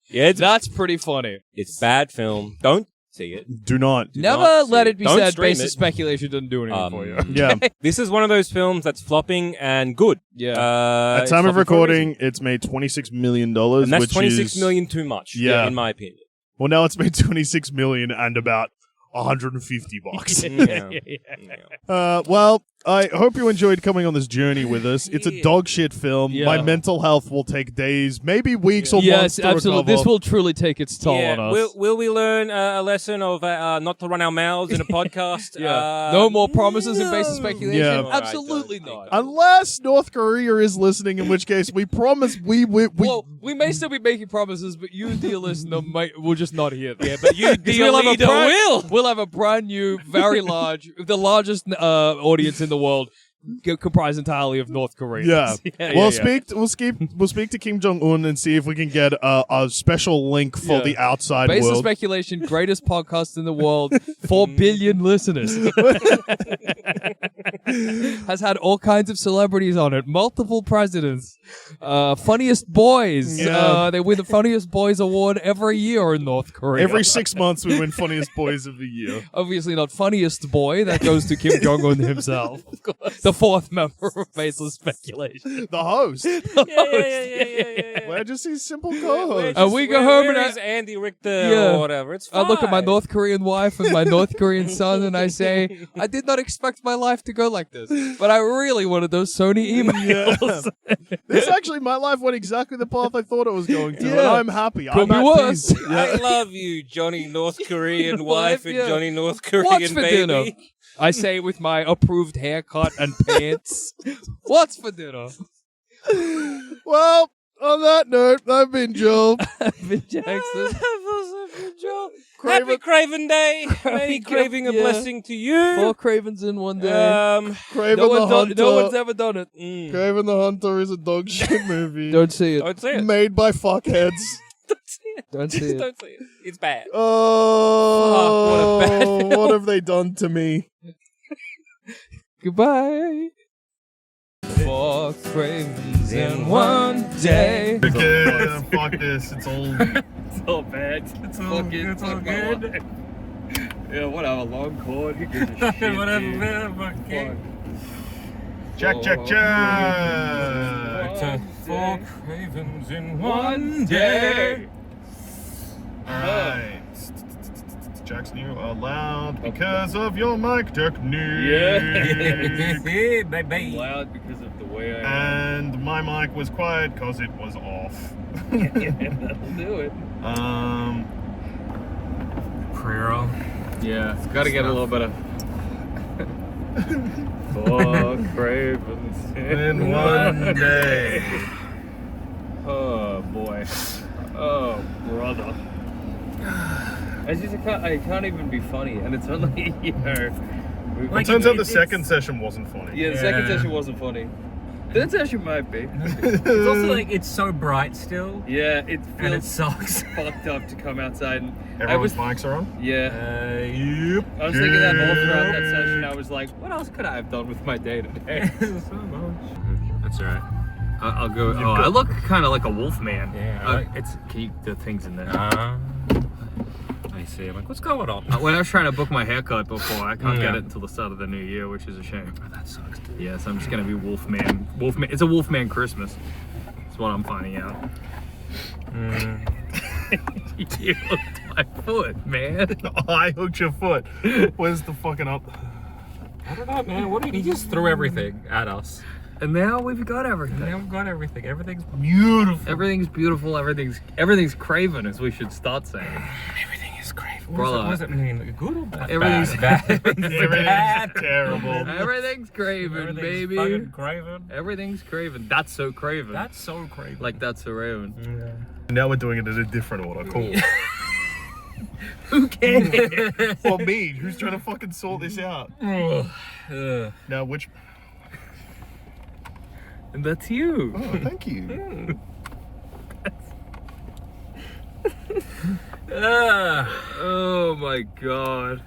Yeah, that's pretty funny. It's bad film. Don't see it. Do not. Never let it be Don't said stream baseless speculation doesn't do anything for you. Yeah. This is one of those films that's flopping and good. Yeah. At time of recording, it's made $26 million, and that's which $26 is million too much, Yeah. in my opinion. Well, now it's made $26 million and about $150. Yeah. Well, I hope you enjoyed coming on this journey with us. It's a dog shit film. Yeah. My mental health will take days, maybe weeks or months to absolutely. recover. This will truly take its toll on us. Will we learn a lesson of not to run our mouths in a podcast? No more promises in Baseless Speculation? Yeah. Absolutely not. Unless North Korea is listening, in which case we promise we Well, we may still be making promises, but you, dear listener, will just not hear them. Yeah, but you, dear leader, will. We'll have a brand new, very large, the largest audience in the world, comprised entirely of North Koreans. Yeah. We'll speak to Kim Jong-un and see if we can get a special link for the outside Baseless world. Speculation, greatest podcast in the world, 4 billion listeners. Has had all kinds of celebrities on it, multiple presidents, funniest boys. Yeah. They win the funniest boys award every year in North Korea. Every 6 months we win funniest boys of the year. Obviously not funniest boy, that goes to Kim Jong-un himself. The fourth member of Baseless Speculation. The host. Yeah. We're just his simple co-host. And we go home and is Andy Richter or whatever. It's fine. I look at my North Korean wife and my North Korean son and I say, I did not expect my life to go like this, but I really wanted those Sony emails. This actually, my life went exactly the path I thought it was going to, and I'm happy. Could I'm be at worse. peace. I love you, Johnny North Korean wife and Yeah. Johnny North What's Korean for baby. dinner? I say with my approved haircut and pants. What's for dinner? Well, on that note, I've been Joel. I've been Jackson. Happy Craven Day. May craving a Yeah. blessing to you. 4 Cravens in one day. Craven no, the Hunter. no one's ever done it. Craven the Hunter is a dog shit movie. Don't see it. Don't say it. Made by fuckheads. Don't say it. Don't see Just it. don't say it. It's bad. Oh, what a bad film. what have they done to me? Goodbye. 4 Cravens in one day. Okay, fuck this. It's all. It's all bad. It's all good. Yeah, whatever. Long cord. Who gives a shit, dude? Check. Four Cravens in one day. Alright. Jackson, you are loud because of your mic technique. Hey, baby. Loud because of the way I am. And my mic was quiet because it was off. That'll do it. Prayer. Yeah, it's got to get a little bit of. 4 Cravens In one day. Oh boy. Oh brother. I can't even be funny, and it's only It turns out the second session wasn't funny. Yeah, the second session wasn't funny. Third session might be. It's also like it's so bright still. Yeah, it And feels it sucks. fucked up to come outside. And Everyone's mics are on? Yeah. Yep. I was thinking that all throughout that session. I was like, what else could I have done with my day today? That's alright. I'll go. Oh, I look kind of like a wolf man. Yeah, It's keep the things in there. I see. I'm like, what's going on? When I was trying to book my haircut before, I can't Yeah. get it until the start of the new year, which is a shame. That sucks. Yeah, so I'm just gonna be Wolfman. Wolfman. It's a Wolfman Christmas. That's what I'm finding out. You hooked my foot, man. I hooked your foot. Where's the fucking up? I don't know, man. What did he just threw everything at us? And now we've got everything. Now we've got everything. Everything's Beautiful. Everything's beautiful. Everything's Craven, as we should start saying. everything is great. Brother. What does it mean? Good or bad? Everything's bad. Everything's terrible. Everything's Craven, Everything's baby. fucking Craven. Everything's Craven. That's so Craven. That's so Craven. Like that's so Raven. Now we're doing it in a different order. Cool. Who cares? For me, who's trying to fucking sort this out? Now, which... And that's you. Oh, thank you. Oh my god.